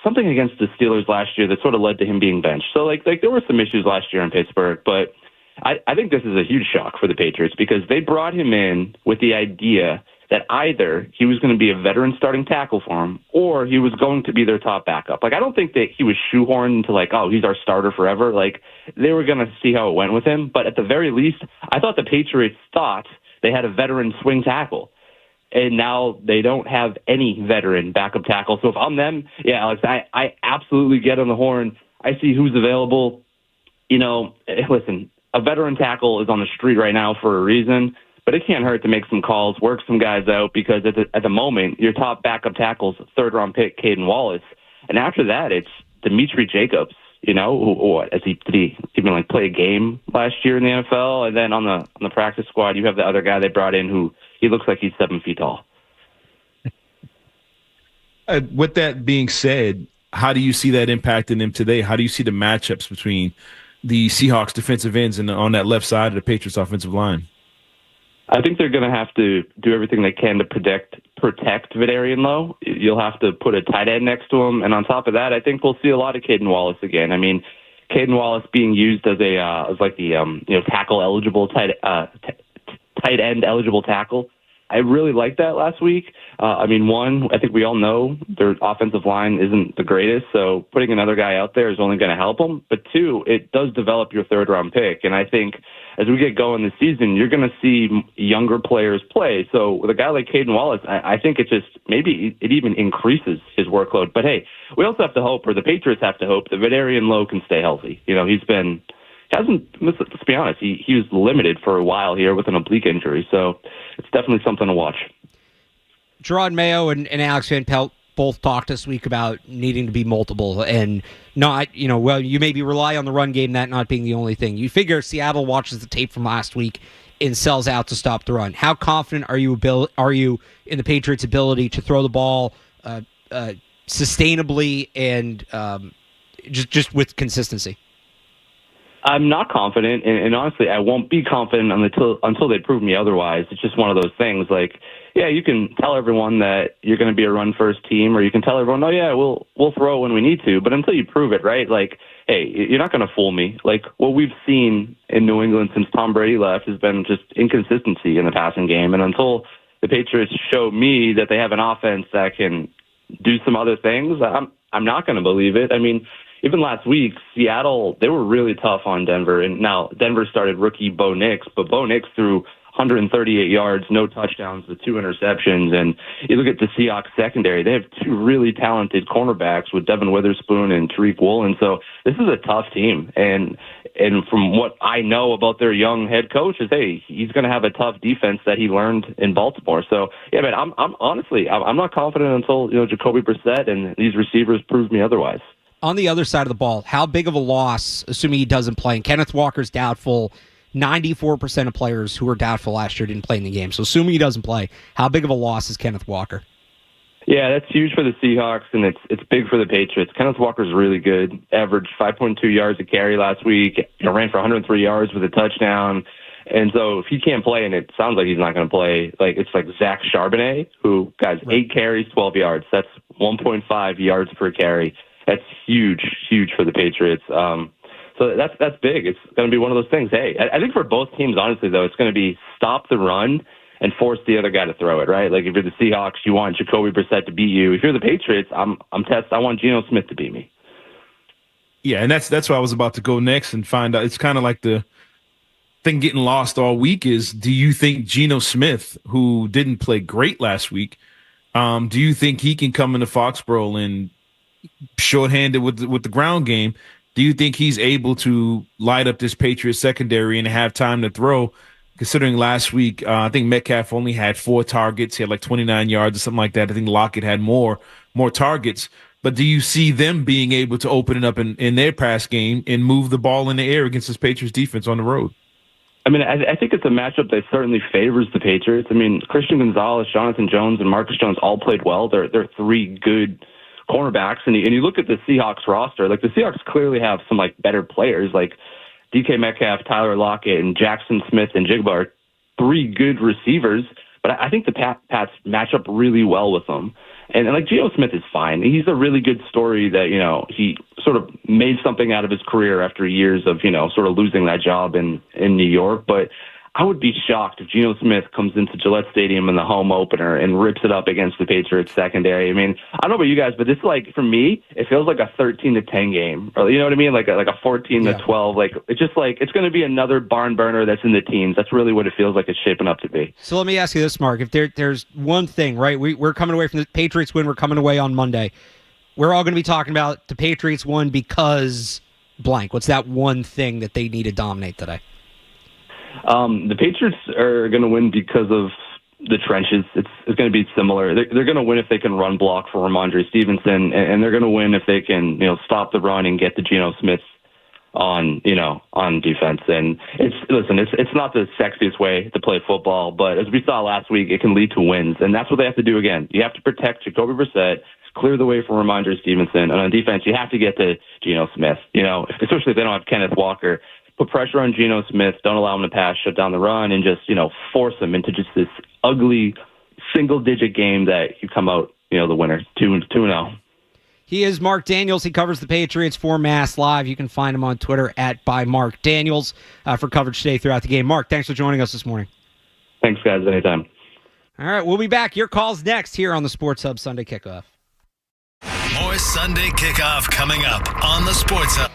something against the Steelers last year that sort of led to him being benched. So like there were some issues last year in Pittsburgh, but I think this is a huge shock for the Patriots because they brought him in with the idea that either he was going to be a veteran starting tackle for him or he was going to be their top backup. Like, I don't think that he was shoehorned into like, oh, he's our starter forever. Like, they were going to see how it went with him. But at the very least, I thought the Patriots thought they had a veteran swing tackle. And now they don't have any veteran backup tackle. So if I'm them, yeah, Alex, I absolutely get on the horn. I see who's available. You know, listen, a veteran tackle is on the street right now for a reason, but it can't hurt to make some calls, work some guys out, because at the moment, your top backup tackle's third-round pick, Caden Wallace. And after that, it's Dimitri Jacobs, you know, did he even like play a game last year in the NFL? And then on the practice squad, you have the other guy they brought in who he looks like he's 7 feet tall. With that being said, how do you see that impacting them today? How do you see the matchups between the Seahawks defensive ends and on that left side of the Patriots offensive line? I think they're going to have to do everything they can to protect Vidarian Lowe. You'll have to put a tight end next to him, and on top of that, I think we'll see a lot of Caden Wallace again. I mean, Caden Wallace being used as the tackle eligible tight end eligible tackle. I really liked that last week. I think we all know their offensive line isn't the greatest, so putting another guy out there is only going to help them. But two, it does develop your third-round pick, and I think as we get going this season, you're going to see younger players play. So with a guy like Caden Wallace, I think it even increases his workload. But hey, we also have to hope, or the Patriots have to hope, that Vidarian Lowe can stay healthy. You know, let's be honest, he was limited for a while here with an oblique injury, so it's definitely something to watch. Gerard Mayo and Alex Van Pelt both talked this week about needing to be multiple and not, you maybe rely on the run game, that not being the only thing. You figure Seattle watches the tape from last week and sells out to stop the run. How confident are you in the Patriots' ability to throw the ball sustainably and just with consistency? I'm not confident, and honestly, I won't be confident until they prove me otherwise. It's just one of those things. Like, yeah, you can tell everyone that you're going to be a run-first team, or you can tell everyone, oh yeah, we'll throw when we need to. But until you prove it, right? Like, hey, you're not going to fool me. Like, what we've seen in New England since Tom Brady left has been just inconsistency in the passing game, and until the Patriots show me that they have an offense that can do some other things, I'm not going to believe it. I mean, even last week, Seattle, they were really tough on Denver. And now Denver started rookie Bo Nix, but Bo Nix threw 138 yards, no touchdowns, with 2 interceptions. And you look at the Seahawks secondary, they have 2 really talented cornerbacks with Devin Witherspoon and Tariq Woolen. So this is a tough team. And from what I know about their young head coach is, hey, he's going to have a tough defense that he learned in Baltimore. So, yeah, man, I'm honestly not confident until, Jacoby Brissett and these receivers prove me otherwise. On the other side of the ball, how big of a loss, assuming he doesn't play, and Kenneth Walker's doubtful, 94% of players who were doubtful last year didn't play in the game. So assuming he doesn't play, how big of a loss is Kenneth Walker? Yeah, that's huge for the Seahawks, and it's big for the Patriots. Kenneth Walker's really good. Averaged 5.2 yards a carry last week. Ran for 103 yards with a touchdown. And so if he can't play, and it sounds like he's not going to play, it's like Zach Charbonnet, who, guys, 8 carries, 12 yards. That's 1.5 yards per carry. That's huge for the Patriots. So that's big. It's going to be one of those things. Hey, I think for both teams, honestly, though, it's going to be stop the run and force the other guy to throw it, right? Like if you're the Seahawks, you want Jacoby Brissett to beat you. If you're the Patriots, I want Geno Smith to beat me. Yeah, and that's where I was about to go next and find out. It's kind of like the thing getting lost all week is, do you think Geno Smith, who didn't play great last week, do you think he can come into Foxborough and shorthanded with the ground game? Do you think he's able to light up this Patriots secondary and have time to throw? Considering last week, I think Metcalf only had 4 targets. He had like 29 yards or something like that. I think Lockett had more targets. But do you see them being able to open it up in their pass game and move the ball in the air against this Patriots defense on the road? I mean, I think it's a matchup that certainly favors the Patriots. I mean, Christian Gonzalez, Jonathan Jones, and Marcus Jones all played well. They're 3 good cornerbacks, and you look at the Seahawks roster, like the Seahawks clearly have some better players, like DK Metcalf, Tyler Lockett, and Jackson Smith and Jigba are 3 good receivers, but I think the Pats match up really well with them. And Geno Smith is fine. He's a really good story that, he sort of made something out of his career after years of, sort of losing that job in New York. But I would be shocked if Geno Smith comes into Gillette Stadium in the home opener and rips it up against the Patriots secondary. I mean, I don't know about you guys, but this for me, it feels like a 13-10 game, or you know what I mean, like a 14-12. It's just it's going to be another barn burner that's in the teens. That's really what it feels like it's shaping up to be. So let me ask you this, Mark: if there's one thing, right? We're coming away from the Patriots win. We're coming away on Monday. We're all going to be talking about the Patriots won because blank. What's that one thing that they need to dominate today? The Patriots are going to win because of the trenches. It's going to be similar. They're going to win if they can run block for Ramondre Stevenson, and they're going to win if they can, stop the run and get the Geno Smith on defense. And it's not the sexiest way to play football, but as we saw last week, it can lead to wins, and that's what they have to do again. You have to protect Jacoby Brissett, clear the way for Ramondre Stevenson, and on defense, you have to get to Geno Smith. Especially if they don't have Kenneth Walker. Put pressure on Geno Smith, don't allow him to pass, shut down the run, and just, force him into just this ugly single-digit game that you come out, the winner, 2-0. He is Mark Daniels. He covers the Patriots for Mass Live. You can find him on Twitter @bymarkdaniels for coverage today throughout the game. Mark, thanks for joining us this morning. Thanks, guys. Anytime. All right, we'll be back. Your calls next here on the Sports Hub Sunday Kickoff. More Sunday Kickoff coming up on the Sports Hub.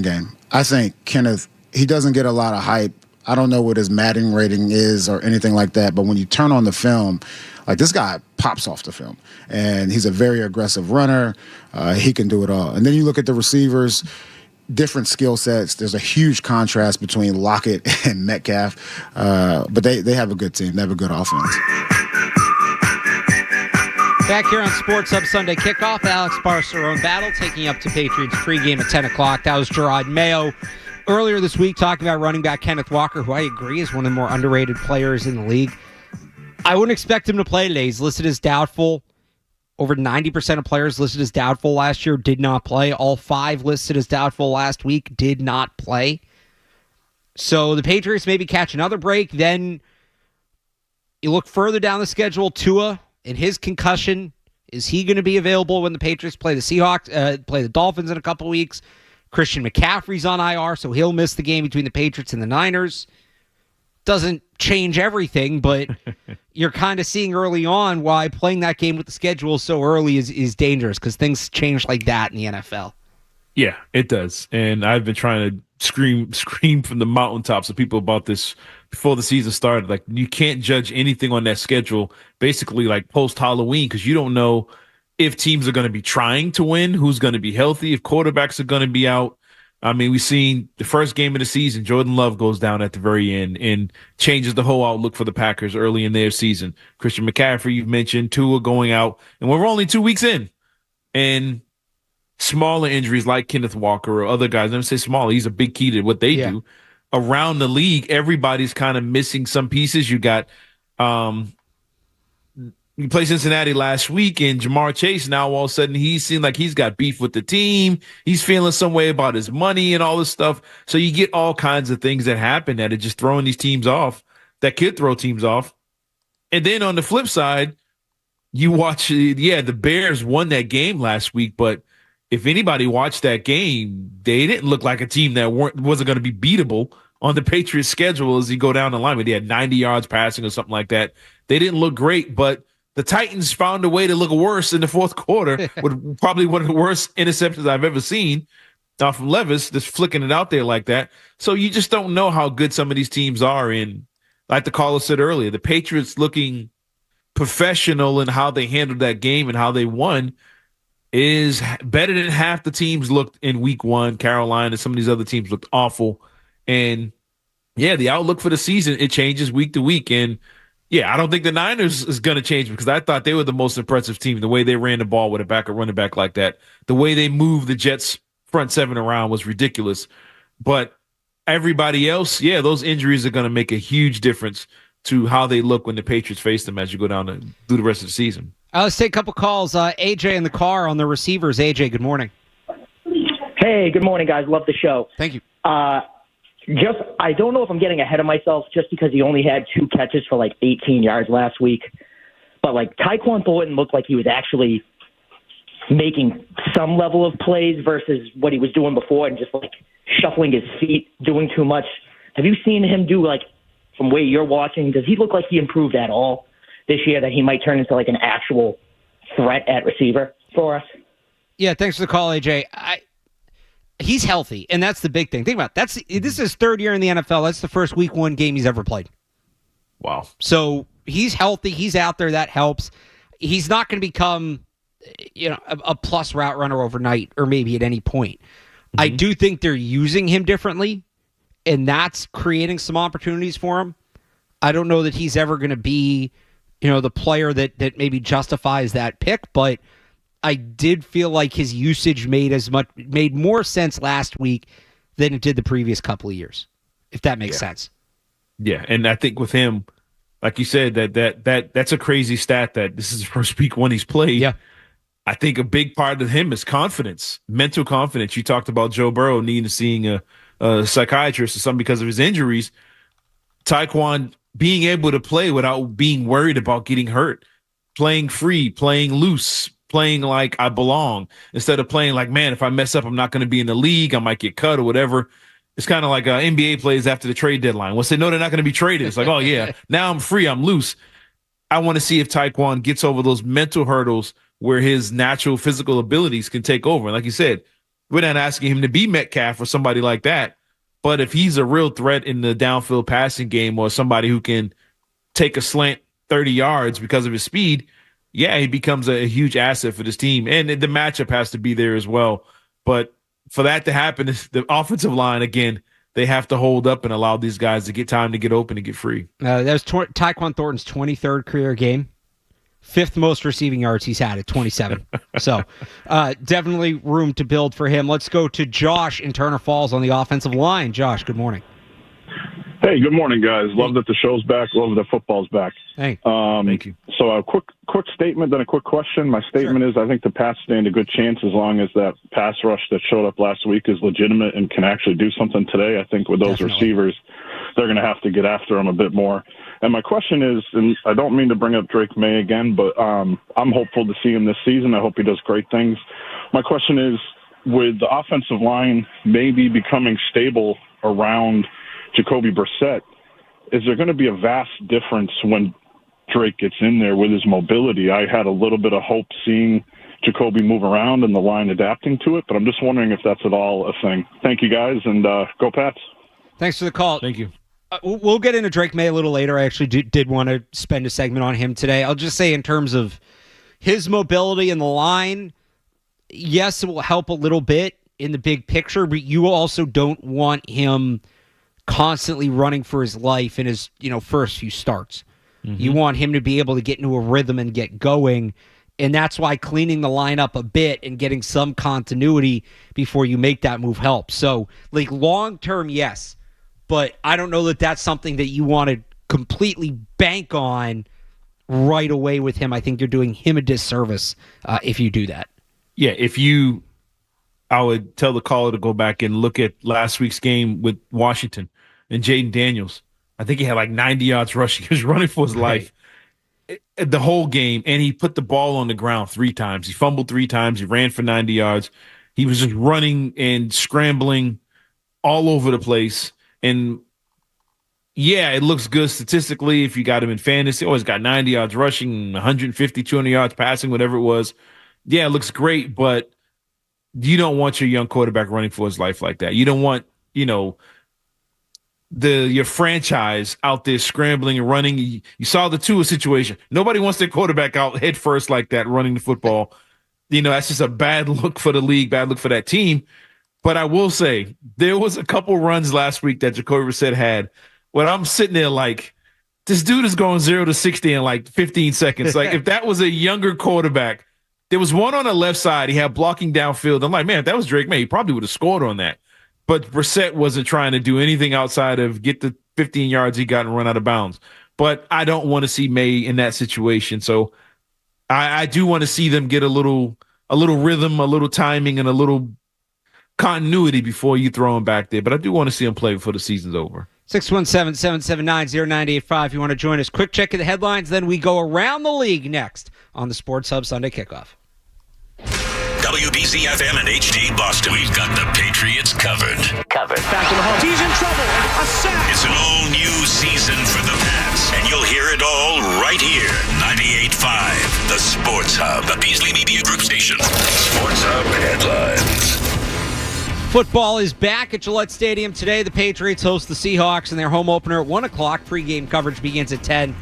game. I think Kenneth, he doesn't get a lot of hype. I don't know what his Madden rating is or anything like that, but when you turn on the film, like this guy pops off the film, and he's a very aggressive runner. He can do it all. And then you look at the receivers, different skill sets. There's a huge contrast between Lockett and Metcalf, but they have a good team. They have a good offense. Back here on Sports Hub Sunday Kickoff, Alex Barth, Cerrone battle taking up to Patriots pregame at 10 o'clock. That was Gerard Mayo. Earlier this week, talking about running back Kenneth Walker, who I agree is one of the more underrated players in the league. I wouldn't expect him to play today. He's listed as doubtful. Over 90% of players listed as doubtful last year did not play. All 5 listed as doubtful last week did not play. So the Patriots maybe catch another break. Then you look further down the schedule, Tua and his concussion. Is he going to be available when the Patriots play the Seahawks, play the Dolphins in a couple weeks? Christian McCaffrey's on IR, so he'll miss the game between the Patriots and the Niners. Doesn't change everything, but you're kind of seeing early on why playing that game with the schedule so early is dangerous, because things change like that in the NFL. Yeah, it does. And I've been trying to scream from the mountaintops to people about this before the season started. Like, you can't judge anything on that schedule basically like post-Halloween, because you don't know if teams are going to be trying to win, who's going to be healthy, if quarterbacks are going to be out. I mean, we've seen the first game of the season, Jordan Love goes down at the very end and changes the whole outlook for the Packers early in their season. Christian McCaffrey, you've mentioned, Tua going out, and we're only 2 weeks in. And smaller injuries like Kenneth Walker or other guys, let me say smaller, he's a big key to what they do. Around the league, everybody's kind of missing some pieces. You got you played Cincinnati last week, and Jamar Chase, now all of a sudden he seemed like he's got beef with the team. He's feeling some way about his money and all this stuff. So you get all kinds of things that happen that are just throwing these teams off, that could throw teams off. And then on the flip side, you watch, the Bears won that game last week, but if anybody watched that game, they didn't look like a team that wasn't going to be beatable on the Patriots schedule as you go down the line. They had 90 yards passing or something like that. They didn't look great, but the Titans found a way to look worse in the fourth quarter with probably one of the worst interceptions I've ever seen from Levis, just flicking it out there like that. So you just don't know how good some of these teams are. And like the caller said earlier, the Patriots looking professional in how they handled that game and how they won is better than half the teams looked in week 1. Carolina and some of these other teams looked awful. And yeah, the outlook for the season, it changes week to week. And yeah, I don't think the Niners is going to change, because I thought they were the most impressive team. The way they ran the ball with a running back like that, the way they moved the Jets front 7 around was ridiculous. But everybody else, yeah, those injuries are going to make a huge difference to how they look when the Patriots face them as you go down through the rest of the season. Let's take a couple calls. AJ in the car on the receivers. AJ, good morning. Hey, good morning, guys. Love the show. Thank you. I don't know if I'm getting ahead of myself just because he only had 2 catches for like 18 yards last week. But like Tyquan Thornton looked like he was actually making some level of plays versus what he was doing before and just like shuffling his feet, doing too much. Have you seen him do, like, from where you're watching, does he look like he improved at all this year, that he might turn into like an actual threat at receiver for us? Yeah, thanks for the call, AJ. He's healthy, and that's the big thing. Think about it. This is his 3rd year in the NFL. That's the first week 1 game he's ever played. Wow. So he's healthy. He's out there. That helps. He's not going to become, a plus route runner overnight or maybe at any point. Mm-hmm. I do think they're using him differently, and that's creating some opportunities for him. I don't know that he's ever going to be, the player that maybe justifies that pick, but I did feel like his usage made more sense last week than it did the previous couple of years, if that makes sense. Yeah, and I think with him, like you said, that's a crazy stat that this is the first week 1 he's played. Yeah. I think a big part of him is confidence, mental confidence. You talked about Joe Burrow needing to seeing a psychiatrist or something because of his injuries. Tyquan being able to play without being worried about getting hurt, playing free, playing loose, playing like I belong, instead of playing like, man, if I mess up, I'm not going to be in the league. I might get cut or whatever. It's kind of like NBA plays after the trade deadline. Once they know they're not going to be traded, it's like, oh, yeah, now I'm free. I'm loose. I want to see if Tyquan gets over those mental hurdles where his natural physical abilities can take over. And like you said, We're not asking him to be Metcalf or somebody like that. But if he's a real threat in the downfield passing game or somebody who can take a slant 30 yards because of his speed, yeah, he becomes a huge asset for this team. And the matchup has to be there as well. But for that to happen, the offensive line, again, they have to hold up and allow these guys to get time to get open and get free. That was Tyquan Thornton's 23rd career game. 5th most receiving yards he's had at 27. So definitely room to build for him. Let's go to Josh in Turner Falls on the offensive line. Josh, good morning. Hey, good morning, guys. Love that the show's back. Love that football's back. Hey, thank you. So a quick statement, then a quick question. My statement is I think the Pats stand a good chance as long as that pass rush that showed up last week is legitimate and can actually do something today. I think with those receivers, they're going to have to get after them a bit more. And my question is, and I don't mean to bring up Drake May again, but I'm hopeful to see him this season. I hope he does great things. My question is, with the offensive line maybe becoming stable around Jacoby Brissett, is there going to be a vast difference when Drake gets in there with his mobility? I had a little bit of hope seeing Jacoby move around and the line adapting to it, but I'm just wondering if that's at all a thing. Thank you, guys, and go Pats. Thanks for the call. Thank you. We'll get into Drake May a little later. I actually did want to spend a segment on him today. I'll just say in terms of his mobility in the line, yes, it will help a little bit in the big picture, but you also don't want him constantly running for his life in his first few starts. Mm-hmm. You want him to be able to get into a rhythm and get going, and that's why cleaning the line up a bit and getting some continuity before you make that move helps. So, like, long-term, yes, but I don't know that that's something that you want to completely bank on right away with him. I think you're doing him a disservice if you do that. Yeah, I would tell the caller to go back and look at last week's game with Washington and Jaden Daniels. I think he had like 90 yards rushing. He was running for his life the whole game, and he put the ball on the ground 3 times. He fumbled 3 times. He ran for 90 yards. He was just running and scrambling all over the place. And, yeah, it looks good statistically if you got him in fantasy. Always got 90 yards rushing, 150, 200 yards passing, whatever it was. Yeah, it looks great, but you don't want your young quarterback running for his life like that. You don't want, your franchise out there scrambling and running. You saw the Tua situation. Nobody wants their quarterback out head first like that running the football. That's just a bad look for the league, bad look for that team. But I will say there was a couple runs last week that Jacoby Brissett had when I'm sitting there like, this dude is going 0 to 60 in like 15 seconds. Like, if that was a younger quarterback, there was one on the left side. He had blocking downfield. I'm like, man, if that was Drake May, he probably would have scored on that. But Brissett wasn't trying to do anything outside of get the 15 yards he got and run out of bounds. But I don't want to see May in that situation. So I do want to see them get a little rhythm, a little timing, and a little continuity before you throw him back there. But I do want to see him play before the season's over. 617-779-0985 if you want to join us. Quick check of the headlines, then we go around the league next on the Sports Hub Sunday Kickoff. WBC-FM and HD Boston. We've got the Patriots covered. Back to the home. He's in trouble. A sack. It's an all-new season for the Pats, and you'll hear it all right here. 98.5, the Sports Hub, the Beasley Media Group station. Sports Hub headlines. Football is back at Gillette Stadium today. The Patriots host the Seahawks in their home opener at 1 o'clock. Pre-game coverage begins at 10.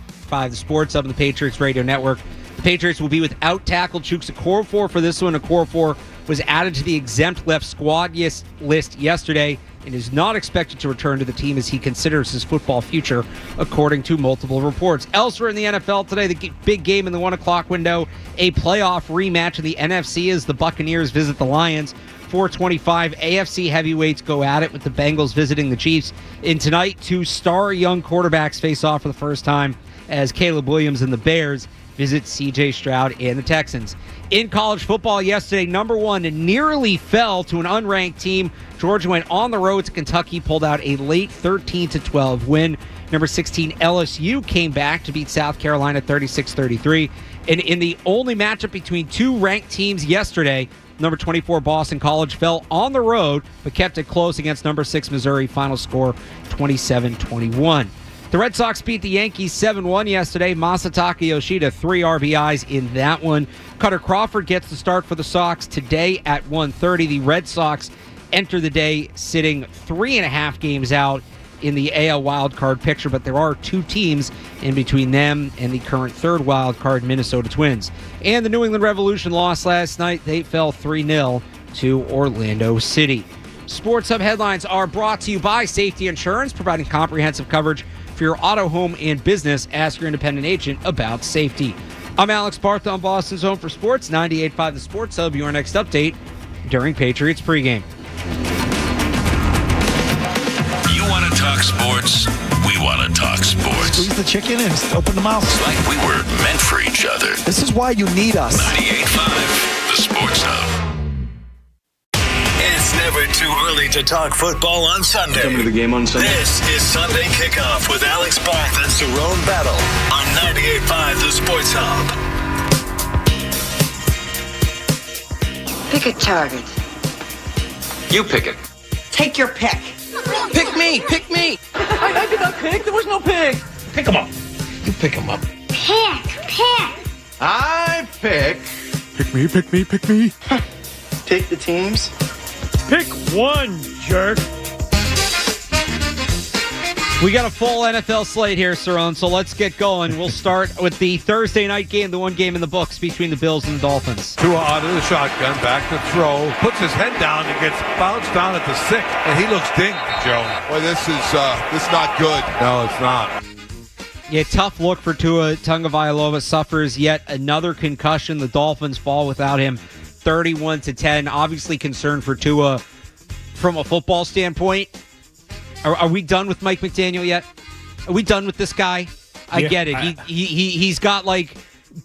5, the Sports Hub and the Patriots Radio Network. The Patriots will be without tackle Chuks Okorafor for this one. Okorafor was added to the exempt left squad list yesterday and is not expected to return to the team as he considers his football future, according to multiple reports. Elsewhere in the NFL today, the big game in the 1 o'clock window, a playoff rematch in the NFC as the Buccaneers visit the Lions. 4:25, AFC heavyweights go at it with the Bengals visiting the Chiefs. And tonight, 2 star young quarterbacks face off for the first time as Caleb Williams and the Bears visit C.J. Stroud and the Texans. In college football yesterday, number 1 nearly fell to an unranked team. Georgia went on the road to Kentucky, pulled out a late 13-12 win. Number 16, LSU came back to beat South Carolina 36-33. And in the only matchup between 2 ranked teams yesterday, number 24 Boston College fell on the road, but kept it close against number 6 Missouri. Final score 27-21. The Red Sox beat the Yankees 7-1 yesterday. Masataka Yoshida, 3 RBIs in that one. Cutter Crawford gets the start for the Sox today at 1:30. The Red Sox enter the day sitting 3.5 games out in the AL wildcard picture, but there are 2 teams in between them and the current third wildcard Minnesota Twins. And the New England Revolution lost last night. They fell 3-0 to Orlando City. Sports Hub headlines are brought to you by Safety Insurance, providing comprehensive coverage for your auto, home, and business. Ask your independent agent about safety. I'm Alex Barth on Boston's Home for Sports, 98.5 The Sports Hub, your next update during Patriots pregame. You want to talk sports? We want to talk sports. Squeeze the chicken and open the mouth. It's like we were meant for each other. This is why you need us. 98.5 The Sports Hub. It's never too early to talk football on Sunday. Coming to the game on Sunday. This is Sunday Kickoff with Alex Barth and Cerrone Battle on 98.5 The Sports Hub. Pick a target. You pick it. Take your pick. Pick me. I did not pick. There was no pick. Pick him up. You pick him up. Pick. I pick. Pick me. Take the teams. Pick one, jerk. We got a full NFL slate here, Cerrone, so let's get going. We'll start with the Thursday night game, the one game in the books between the Bills and the Dolphins. Tua out of the shotgun, back to throw, puts his head down and gets bounced down at the 6, and he looks dinged, Joe. Well, this is not good. No, it's not. Yeah, tough look for Tua Tagovailoa. Suffers yet another concussion. The Dolphins fall without him 31-10. Obviously concerned for Tua from a football standpoint. Are we done with Mike McDaniel yet? Are we done with this guy? I get it. He's got like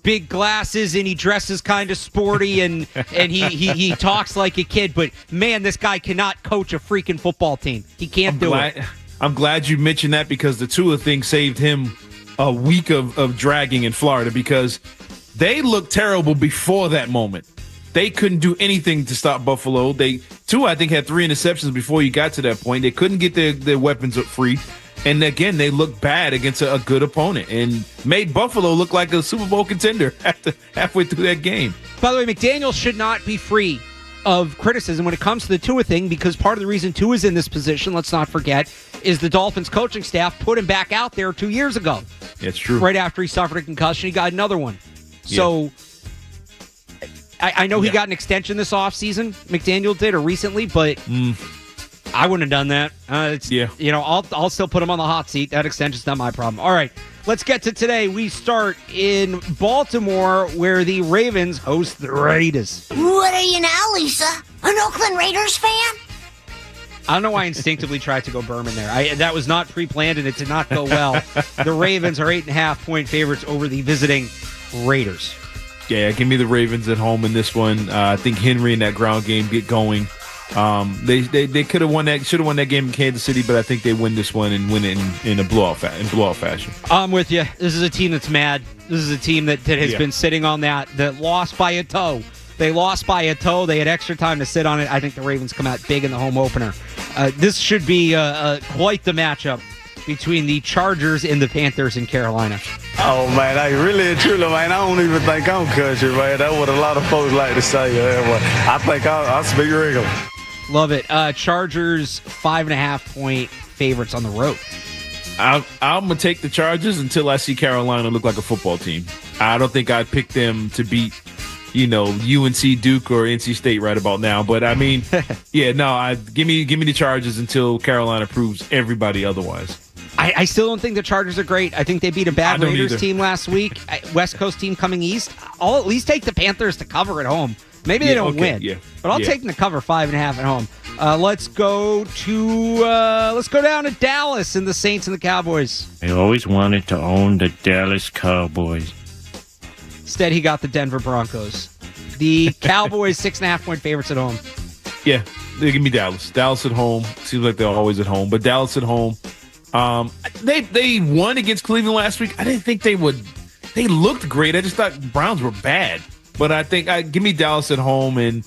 big glasses and he dresses kind of sporty and he talks like a kid. But man, this guy cannot coach a freaking football team. He can't do it. I'm glad you mentioned that because the Tua thing saved him a week of dragging in Florida because they looked terrible before that moment. They couldn't do anything to stop Buffalo. Tua, I think, had 3 interceptions before you got to that point. They couldn't get their weapons up free. And again, they looked bad against a good opponent and made Buffalo look like a Super Bowl contender halfway through that game. By the way, McDaniel should not be free of criticism when it comes to the Tua thing because part of the reason Tua's in this position, let's not forget, is the Dolphins coaching staff put him back out there 2 years ago. That's true. Right after he suffered a concussion, he got another one. So I know he got an extension this offseason, McDaniel did, or recently, but I wouldn't have done that. I'll still put him on the hot seat. That extension's not my problem. All right, let's get to today. We start in Baltimore, where the Ravens host the Raiders. What are you now, Lisa? An Oakland Raiders fan? I don't know why I instinctively tried to go Berman there. That was not pre-planned, and it did not go well. The Ravens are 8.5-point favorites over the visiting Raiders. Yeah, give me the Ravens at home in this one. I think Henry in that ground game get going. They could have won that, should have won that game in Kansas City, but I think they win this one and win it in a blowout fashion. I'm with you. This is a team that's mad. This is a team that has been sitting on that lost by a toe. They lost by a toe. They had extra time to sit on it. I think the Ravens come out big in the home opener. This should be quite the matchup between the Chargers and the Panthers in Carolina. Oh, man, I really and truly, man, I don't even think I'm country, man. That's what a lot of folks like to say. I think I'll speak regular. Love it. Chargers, 5.5-point favorites on the road. I'm going to take the Chargers until I see Carolina look like a football team. I don't think I'd pick them to beat, UNC, Duke, or NC State right about now. But, I mean, give me the Chargers until Carolina proves everybody otherwise. I still don't think the Chargers are great. I think they beat a bad Raiders team last week. West Coast team coming east. I'll at least take the Panthers to cover at home. Maybe they don't win, but I'll take them to cover 5.5 at home. Let's go down to Dallas and the Saints and the Cowboys. I always wanted to own the Dallas Cowboys. Instead, he got the Denver Broncos. The Cowboys, 6.5-point favorites at home. Yeah, they give me Dallas. Dallas at home. Seems like they're always at home, but Dallas at home. They won against Cleveland last week. I didn't think they would. They looked great. I just thought Browns were bad. But I think give me Dallas at home, and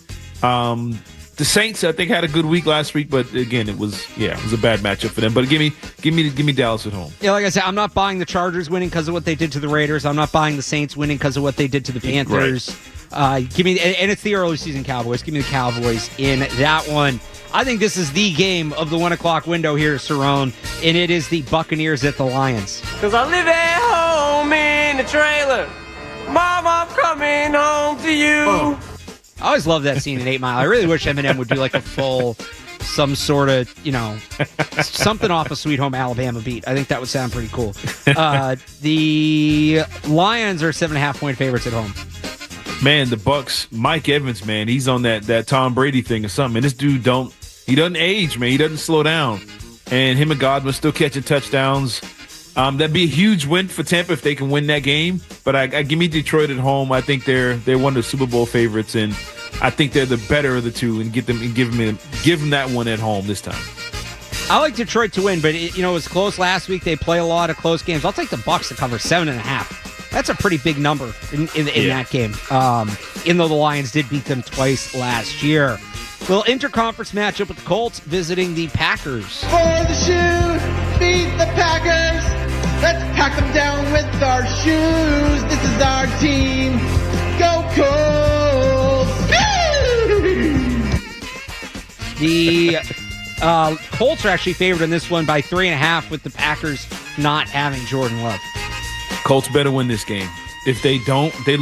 The Saints, I think, had a good week last week, but again, it was a bad matchup for them. But give me Dallas at home. Yeah, like I said, I'm not buying the Chargers winning because of what they did to the Raiders. I'm not buying the Saints winning because of what they did to the Panthers. Right. And it's the early season Cowboys. Give me the Cowboys in that one. I think this is the game of the 1 o'clock window here, Cerrone, and it is the Buccaneers at the Lions. Cause I live at home in the trailer. Mom, I'm coming home to you. Oh. I always love that scene in 8 Mile. I really wish Eminem would do like a full, some sort of, something off a Sweet Home Alabama beat. I think that would sound pretty cool. The Lions are 7.5-point favorites at home. Man, the Bucks, Mike Evans, man, he's on that Tom Brady thing or something. And this dude doesn't age, man. He doesn't slow down. And him and Godwin still catching touchdowns. That'd be a huge win for Tampa if they can win that game. But I give me Detroit at home. I think they're one of the Super Bowl favorites, and I think they're the better of the two. And give them that one at home this time. I like Detroit to win, but it was close last week. They play a lot of close games. I'll take the Bucs to cover 7.5. That's a pretty big number in that game. Even though the Lions did beat them twice last year. Well, interconference matchup with the Colts visiting the Packers. For the shoe, beat the Packers. Let's pack them down with our shoes. This is our team. Go Colts! The Colts are actually favored in this one by 3.5 with the Packers not having Jordan Love. Colts better win this game. If they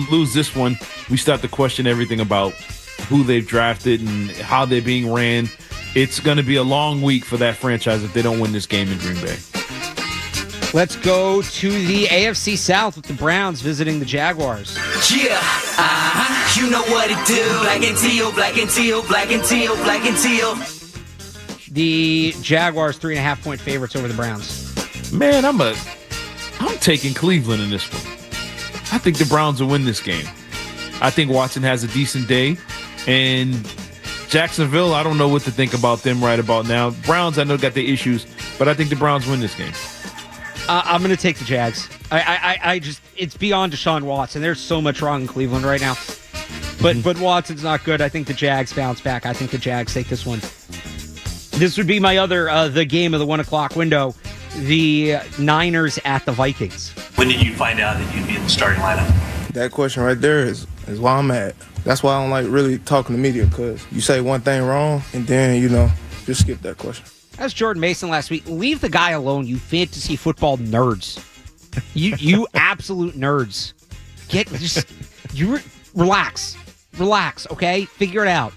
lose this one, we start to question everything about who they've drafted and how they're being ran. It's going to be a long week for that franchise if they don't win this game in Green Bay. Let's go to the AFC South with the Browns visiting the Jaguars. Yeah, you know what it do. Black and teal, black and teal, black and teal, black and teal. The Jaguars 3.5-point favorites over the Browns. Man, I'm taking Cleveland in this one. I think the Browns will win this game. I think Watson has a decent day. And Jacksonville, I don't know what to think about them right about now. Browns, I know, got their issues, but I think the Browns win this game. I'm going to take the Jags. It's beyond Deshaun Watson. There's so much wrong in Cleveland right now. But Watson's not good. I think the Jags bounce back. I think the Jags take this one. This would be my other, the game of the 1 o'clock window, the Niners at the Vikings. When did you find out that you'd be in the starting lineup? That question right there is why I'm at. That's why I don't like really talking to media, because you say one thing wrong and then, just skip that question. That's Jordan Mason last week. Leave the guy alone, you fantasy football nerds. You absolute nerds. Relax, okay? Figure it out.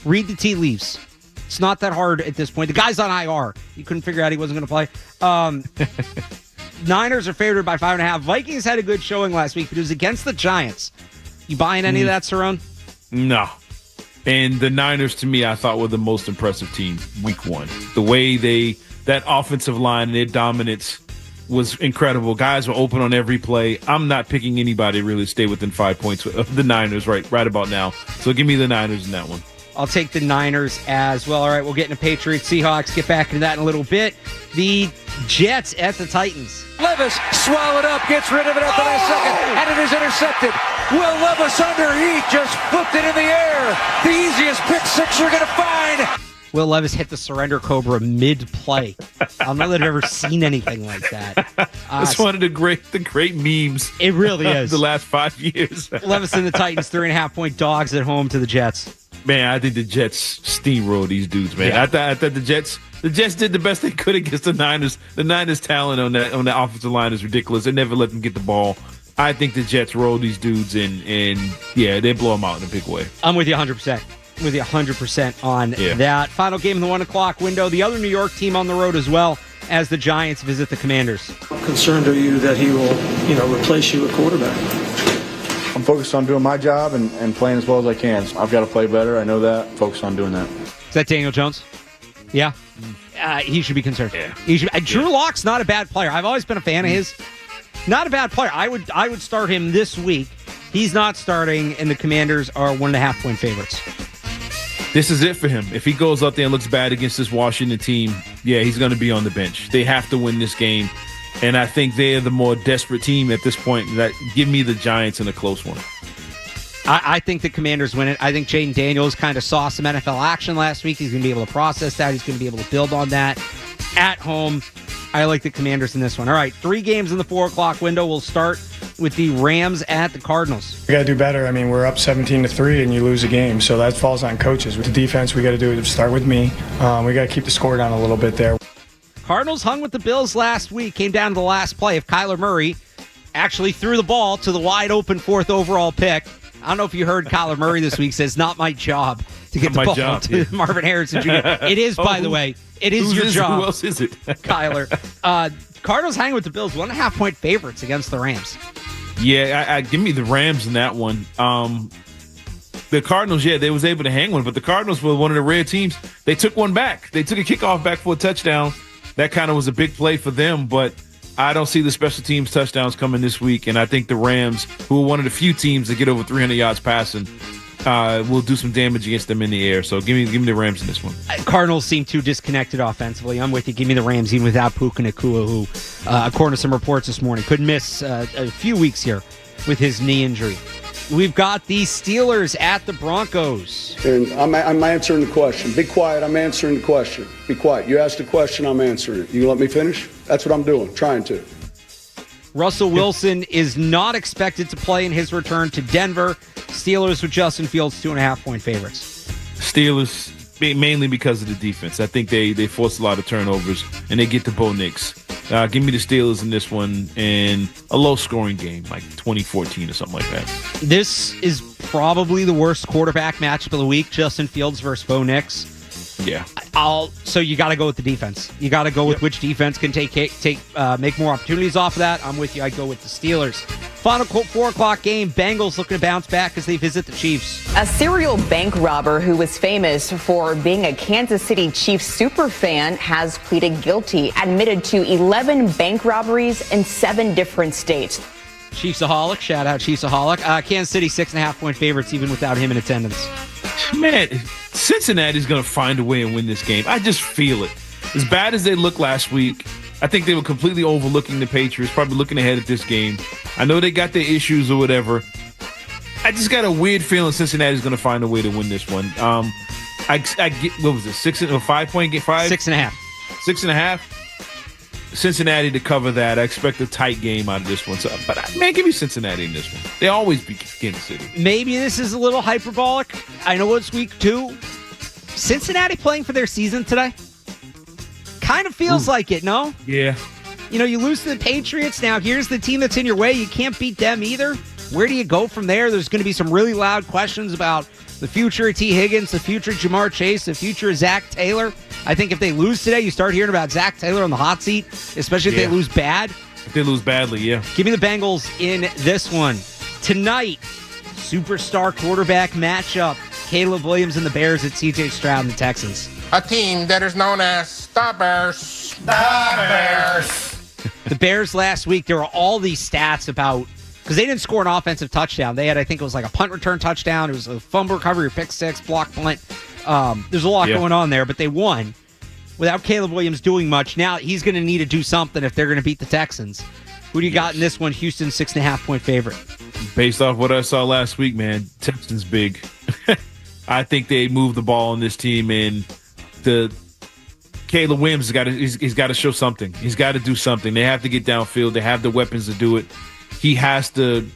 Read the tea leaves. It's not that hard at this point. The guy's on IR. You couldn't figure out he wasn't going to play. Niners are favored by 5.5. Vikings had a good showing last week, but it was against the Giants. You buying any of that, Cerrone? No. And the Niners, to me, I thought were the most impressive team week one. The way that offensive line, their dominance was incredible. Guys were open on every play. I'm not picking anybody really to stay within 5 points of the Niners right about now. So give me the Niners in that one. I'll take the Niners as well. All right, we'll get into Patriots, Seahawks, get back into that in a little bit. The Jets at the Titans. Levis swallowed up, gets rid of it at the last second, and it is intercepted. Will Levis under? He just flipped it in the air. The easiest pick six you're going to find. Will Levis hit the surrender cobra mid-play. I don't know that I've ever seen anything like that. It's one of the great memes. It really is. The last 5 years. Levis and the Titans, 3.5-point dogs at home to the Jets. Man, I think the Jets steamrolled these dudes, man. Yeah. I thought the Jets did the best they could against the Niners. The Niners' talent on that offensive line is ridiculous. They never let them get the ball. I think the Jets roll these dudes and they blow them out in a big way. I'm with you 100%. With you 100% on that. Final game in the 1 o'clock window. The other New York team on the road as well as the Giants visit the Commanders. How concerned are you that he will, replace you at quarterback? I'm focused on doing my job and playing as well as I can. I've got to play better. I know that. Focus on doing that. Is that Daniel Jones? Yeah. He should be concerned. Yeah. Drew Lock's not a bad player. I've always been a fan of his. Not a bad player. I would start him this week. He's not starting, and the Commanders are 1.5-point favorites. This is it for him. If he goes out there and looks bad against this Washington team, he's going to be on the bench. They have to win this game. And I think they're the more desperate team at this point. That give me the Giants in a close one. I think the Commanders win it. I think Jaden Daniels kind of saw some NFL action last week. He's going to be able to process that. He's going to be able to build on that at home. I like the Commanders in this one. All right, 3 games in the 4 o'clock window. We'll start with the Rams at the Cardinals. We got to do better. I mean, we're up 17-3 and you lose a game, so that falls on coaches. With the defense, we got to do it. Start with me. We got to keep the score down a little bit there. Cardinals hung with the Bills last week. Came down to the last play of Kyler Murray actually threw the ball to the wide open 4th overall pick. I don't know if you heard Kyler Murray this week says, not my job to get the ball to Marvin Harrison Jr. It is, by the way. It is your job. Who else is it? Kyler. Cardinals hanging with the Bills, 1.5-point favorites against the Rams. Yeah, give me the Rams in that one. The Cardinals, they was able to hang one, but the Cardinals were one of the rare teams. They took one back. They took a kickoff back for a touchdown. That kind of was a big play for them, but I don't see the special teams touchdowns coming this week, and I think the Rams, who are one of the few teams that get over 300 yards passing, will do some damage against them in the air. So give me the Rams in this one. Cardinals seem too disconnected offensively. I'm with you. Give me the Rams, even without Puka Nacua, who, according to some reports this morning, could miss a few weeks here with his knee injury. We've got the Steelers at the Broncos. And I'm answering the question. Be quiet. I'm answering the question. Be quiet. You asked a question. I'm answering it. You let me finish? That's what I'm doing. Trying to. Russell Wilson is not expected to play in his return to Denver. Steelers with Justin Fields, 2.5-point favorites. Steelers, mainly because of the defense. I think they force a lot of turnovers, and they get to Bo Nix. Give me the Steelers in this one in a low-scoring game, like 2014 or something like that. This is probably the worst quarterback matchup of the week, Justin Fields versus Bo Nix. Yeah. So you got to go with the defense. You got to go with which defense can make more opportunities off of that. I'm with you. I go with the Steelers. Final 4 o'clock game. Bengals looking to bounce back as they visit the Chiefs. A serial bank robber who was famous for being a Kansas City Chiefs superfan has pleaded guilty, admitted to 11 bank robberies in 7 different states. Chiefsaholic. Shout out Chiefsaholic. Kansas City 6.5-point favorites even without him in attendance. Man, Cincinnati's going to find a way and win this game. I just feel it. As bad as they looked last week, I think they were completely overlooking the Patriots, probably looking ahead at this game. I know they got their issues or whatever. I just got a weird feeling Cincinnati's going to find a way to win this one. I get, what was it, 5-point game? 6.5. 6.5. Cincinnati to cover that. I expect a tight game out of this one. So, but man, give me Cincinnati in this one. They always beat Kansas City. Maybe this is a little hyperbolic. I know it's week 2. Cincinnati playing for their season today? Kind of feels like it, no? Yeah. You know, you lose to the Patriots. Now, here's the team that's in your way. You can't beat them either. Where do you go from there? There's going to be some really loud questions about the future of T. Higgins, the future of Jamar Chase, the future of Zach Taylor. I think if they lose today, you start hearing about Zach Taylor on the hot seat, especially if they lose bad. If they lose badly, yeah. Give me the Bengals in this one. Tonight, superstar quarterback matchup. Caleb Williams and the Bears at C.J. Stroud and the Texans. A team that is known as the Bears. The Bears. The Bears last week, there were all these stats about, because they didn't score an offensive touchdown. They had, I think it was like a punt return touchdown. It was a fumble recovery, pick six, block punt. There's a lot going on there, but they won without Caleb Williams doing much. Now he's going to need to do something if they're going to beat the Texans. Who do you got in this one? Houston, 6.5-point favorite. Based off what I saw last week, man, Texans big. I think they move the ball on this team, and the Caleb Williams he's got to show something. He's got to do something. They have to get downfield. They have the weapons to do it. He has to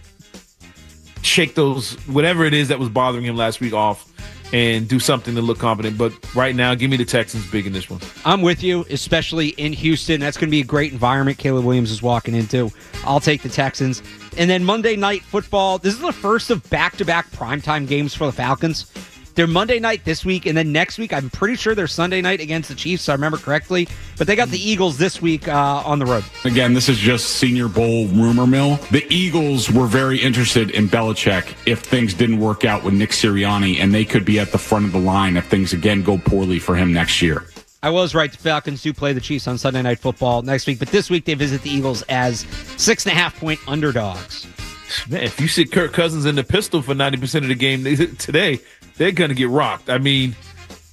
shake those, whatever it is that was bothering him last week, off and do something to look competent. But right now, give me the Texans big in this one. I'm with you, especially in Houston. That's going to be a great environment Caleb Williams is walking into. I'll take the Texans. And then Monday Night Football. This is the first of back-to-back primetime games for the Falcons. They're Monday night this week, and then next week, I'm pretty sure they're Sunday night against the Chiefs, so I remember correctly. But they got the Eagles this week on the road. Again, this is just Senior Bowl rumor mill. The Eagles were very interested in Belichick if things didn't work out with Nick Sirianni, and they could be at the front of the line if things, again, go poorly for him next year. I was right. The Falcons do play the Chiefs on Sunday Night Football next week, but this week they visit the Eagles as 6.5-point underdogs. Man, if you sit Kirk Cousins in the pistol for 90% of the game today, they're going to get rocked. I mean,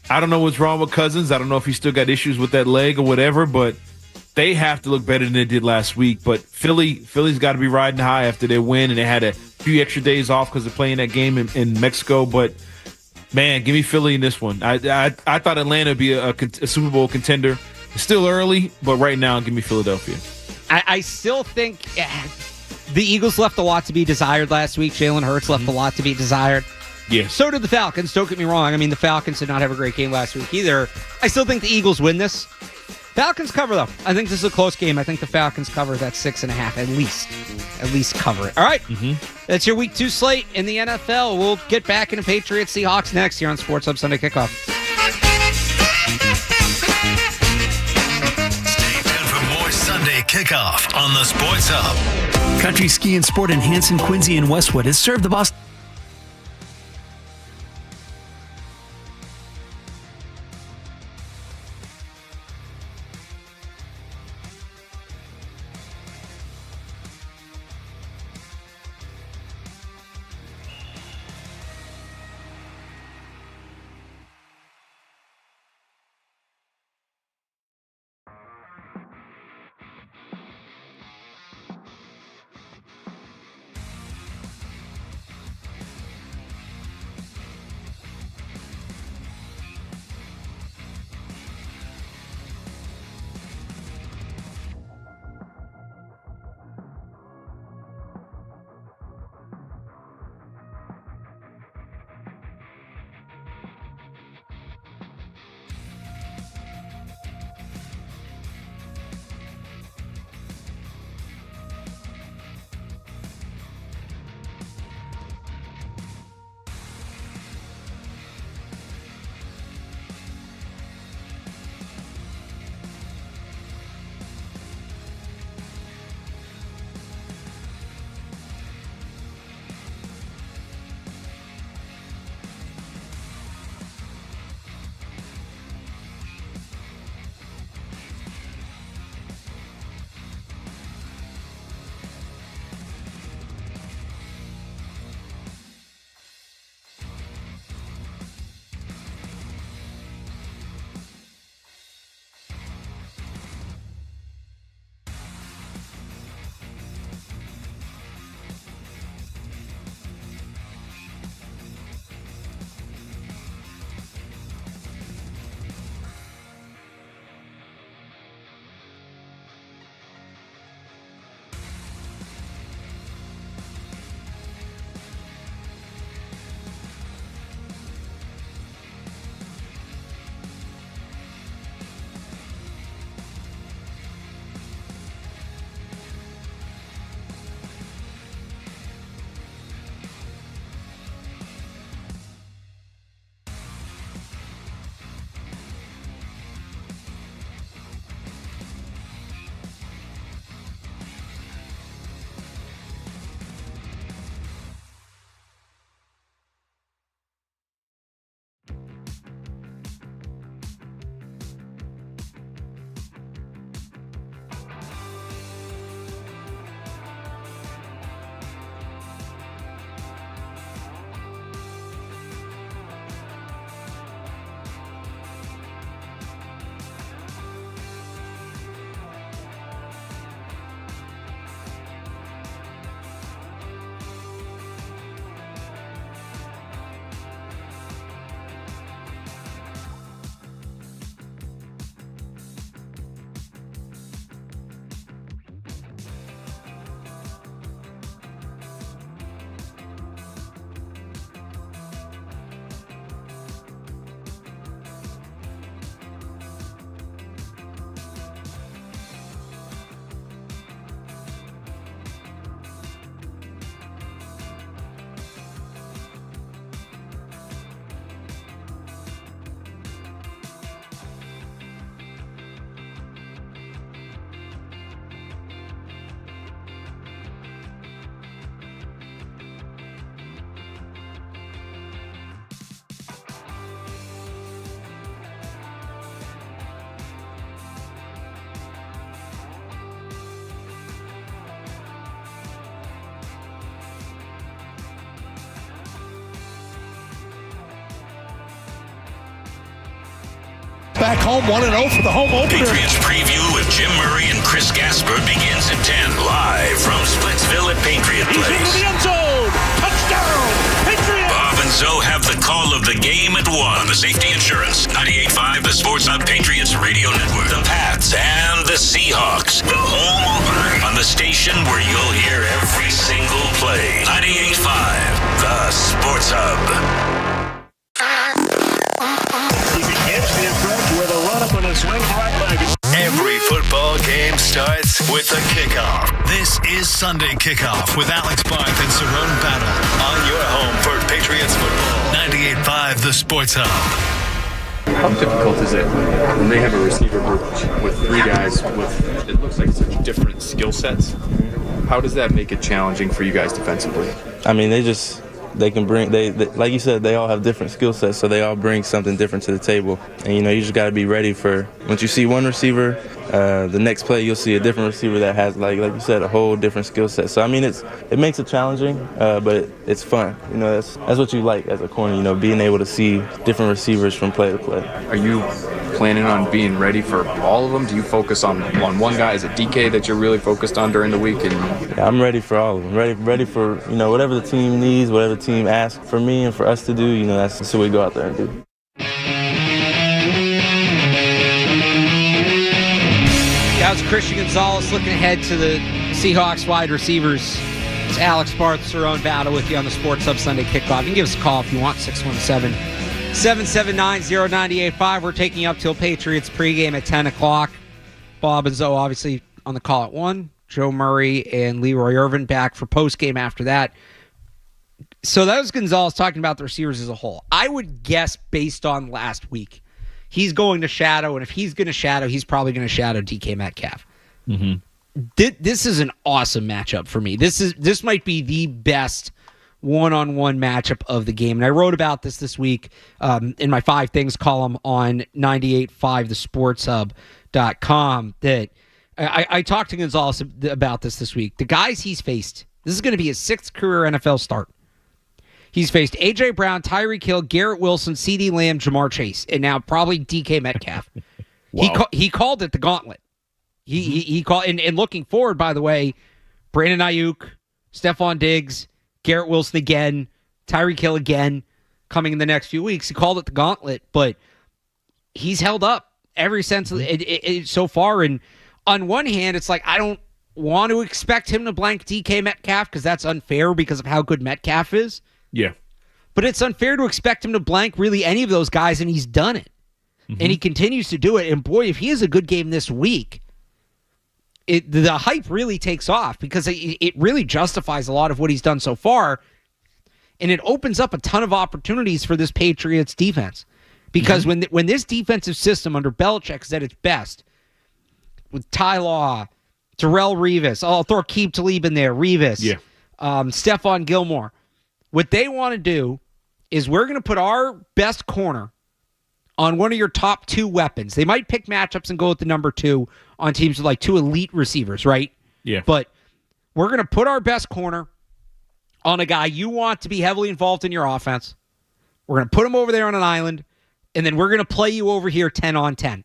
I don't know what's wrong with Cousins. I don't know if he's still got issues with that leg or whatever, but they have to look better than they did last week. But Philly's got to be riding high after their win, and they had a few extra days off because they're playing that game in Mexico. But, man, give me Philly in this one. I thought Atlanta would be a Super Bowl contender. It's still early, but right now, give me Philadelphia. I still think the Eagles left a lot to be desired last week. Jalen Hurts left a lot to be desired. Yes. So did the Falcons. Don't get me wrong. I mean, the Falcons did not have a great game last week either. I still think the Eagles win this. Falcons cover, though. I think this is a close game. I think the Falcons cover that 6.5 at least. At least cover it. All right. That's your Week 2 slate in the NFL. We'll get back into Patriots Seahawks next here on Sports Hub Sunday Kickoff. Stay tuned for more Sunday Kickoff on the Sports Hub. Country Ski and Sport in Hanson, Quincy, and Westwood has served the Boston. Back home 1-0 for the home opener. Patriots preview with Jim Murray and Chris Gasper begins at 10. Live from Splitsville at Patriot Place. He's into the end zone. insurance. 98.5 The Sports Hub Patriots Radio Network. The Pats and the Seahawks. The home opener on the station where you'll hear every single play. 98.5 The Sports Hub. He begins the approach with a run-up on a swing right leg. Every football game starts with a kickoff. This is Sunday Kickoff with Alex Barth and Cerrone Battle on your home for Patriots football. 98.5 The Sports Hub. How difficult is it when they have a receiver group with three guys with, it looks like, such different skill sets? How does that make it challenging for you guys defensively? I mean, they can bring, they like you said, they all have different skill sets, so they all bring something different to the table. And, you just got to be ready for, once you see one receiver, the next play you'll see a different receiver that has, like you said, a whole different skill set. So, I mean, it makes it challenging, but it's fun. That's what you like as a corner, being able to see different receivers from play to play. Are you planning on being ready for all of them? Do you focus on one guy? Is it DK that you're really focused on during the week? Yeah, I'm ready for all of them. Ready for, whatever the team needs, whatever the team asks for me and for us to do, that's what we go out there and do. That was Christian Gonzalez looking ahead to the Seahawks wide receivers. It's Alex Barth, Cerrone Battle with you on the Sports Hub Sunday Kickoff. You can give us a call if you want, 617-779-0985. We're taking you up till Patriots pregame at 10 o'clock. Bob and Zoe obviously on the call at 1. Joe Murray and Leroy Irvin back for postgame after that. So that was Gonzalez talking about the receivers as a whole. I would guess based on last week, he's going to shadow, and if he's going to shadow, he's probably going to shadow DK Metcalf. Mm-hmm. This is an awesome matchup for me. This might be the best one-on-one matchup of the game. And I wrote about this week in my 5 Things column on 98.5thesportshub.com that I talked to Gonzalez about this week. The guys he's faced, this is going to be his 6th career NFL start. He's faced A.J. Brown, Tyreek Hill, Garrett Wilson, CeeDee Lamb, Jamar Chase, and now probably DK Metcalf. Wow. He called it the gauntlet. He called, and looking forward, by the way, Brandon Ayuk, Stephon Diggs, Garrett Wilson again, Tyreek Hill again, coming in the next few weeks. He called it the gauntlet, but he's held up every sense of it so far. And on one hand, it's like I don't want to expect him to blank DK Metcalf because that's unfair because of how good Metcalf is. Yeah. But it's unfair to expect him to blank really any of those guys, and he's done it. Mm-hmm. And he continues to do it. And boy, if he has a good game this week, the hype really takes off because it really justifies a lot of what he's done so far. And it opens up a ton of opportunities for this Patriots defense. Because when this defensive system under Belichick is at its best, with Ty Law, Terrell Revis, I'll throw Keep Talib in there, Revis, Stephon Gilmore. What they want to do is we're going to put our best corner on one of your top 2 weapons. They might pick matchups and go with the number 2 on teams with like 2 elite receivers, right? Yeah. But we're going to put our best corner on a guy you want to be heavily involved in your offense. We're going to put him over there on an island, and then we're going to play you over here 10 on 10.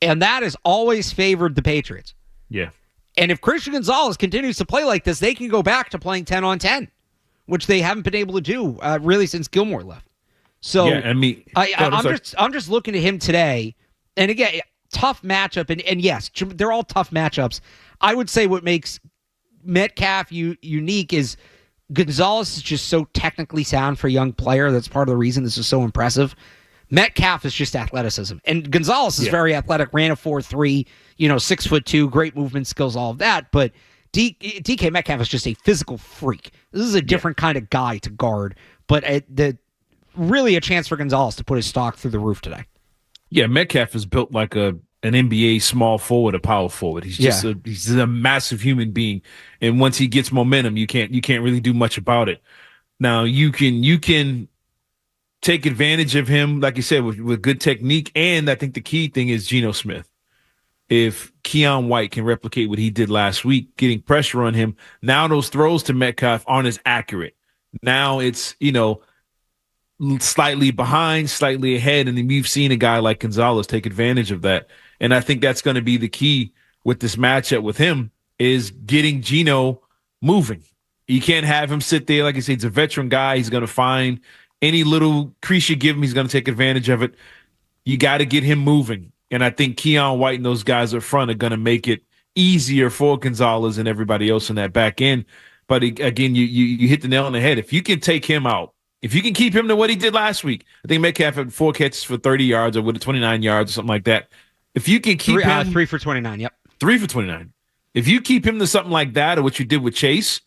And that has always favored the Patriots. Yeah. And if Christian Gonzalez continues to play like this, they can go back to playing 10 on 10. Which they haven't been able to do really since Gilmore left. So yeah, I mean, I'm just looking at him today, and again, tough matchup, and yes, they're all tough matchups. I would say what makes Metcalf unique is Gonzalez is just so technically sound for a young player. That's part of the reason this is so impressive. Metcalf is just athleticism, and Gonzalez is very athletic. Ran a 4.3, 6'2", great movement skills, all of that, but. DK Metcalf is just a physical freak. This is a different kind of guy to guard, but really a chance for Gonzalez to put his stock through the roof today. Yeah, Metcalf is built like an NBA small forward, a power forward. He's just he's a massive human being, and once he gets momentum, you can't really do much about it. Now you can take advantage of him, like you said, with good technique, and I think the key thing is Geno Smith. If Keon White can replicate what he did last week, getting pressure on him, now those throws to Metcalf aren't as accurate. Now it's, slightly behind, slightly ahead, and then we've seen a guy like Gonzalez take advantage of that. And I think that's going to be the key with this matchup with him is getting Geno moving. You can't have him sit there. Like I say, he's a veteran guy. He's going to find Any little crease you give him, he's going to take advantage of it. You got to get him moving. And I think Keon White and those guys up front are going to make it easier for Gonzalez and everybody else in that back end. But again, you hit the nail on the head. If you can take him out, if you can keep him to what he did last week, I think Metcalf had 4 catches for 30 yards or with 29 yards or something like that. If you can keep him 3 for 29, yep. 3 for 29. If you keep him to something like that or what you did with Chase,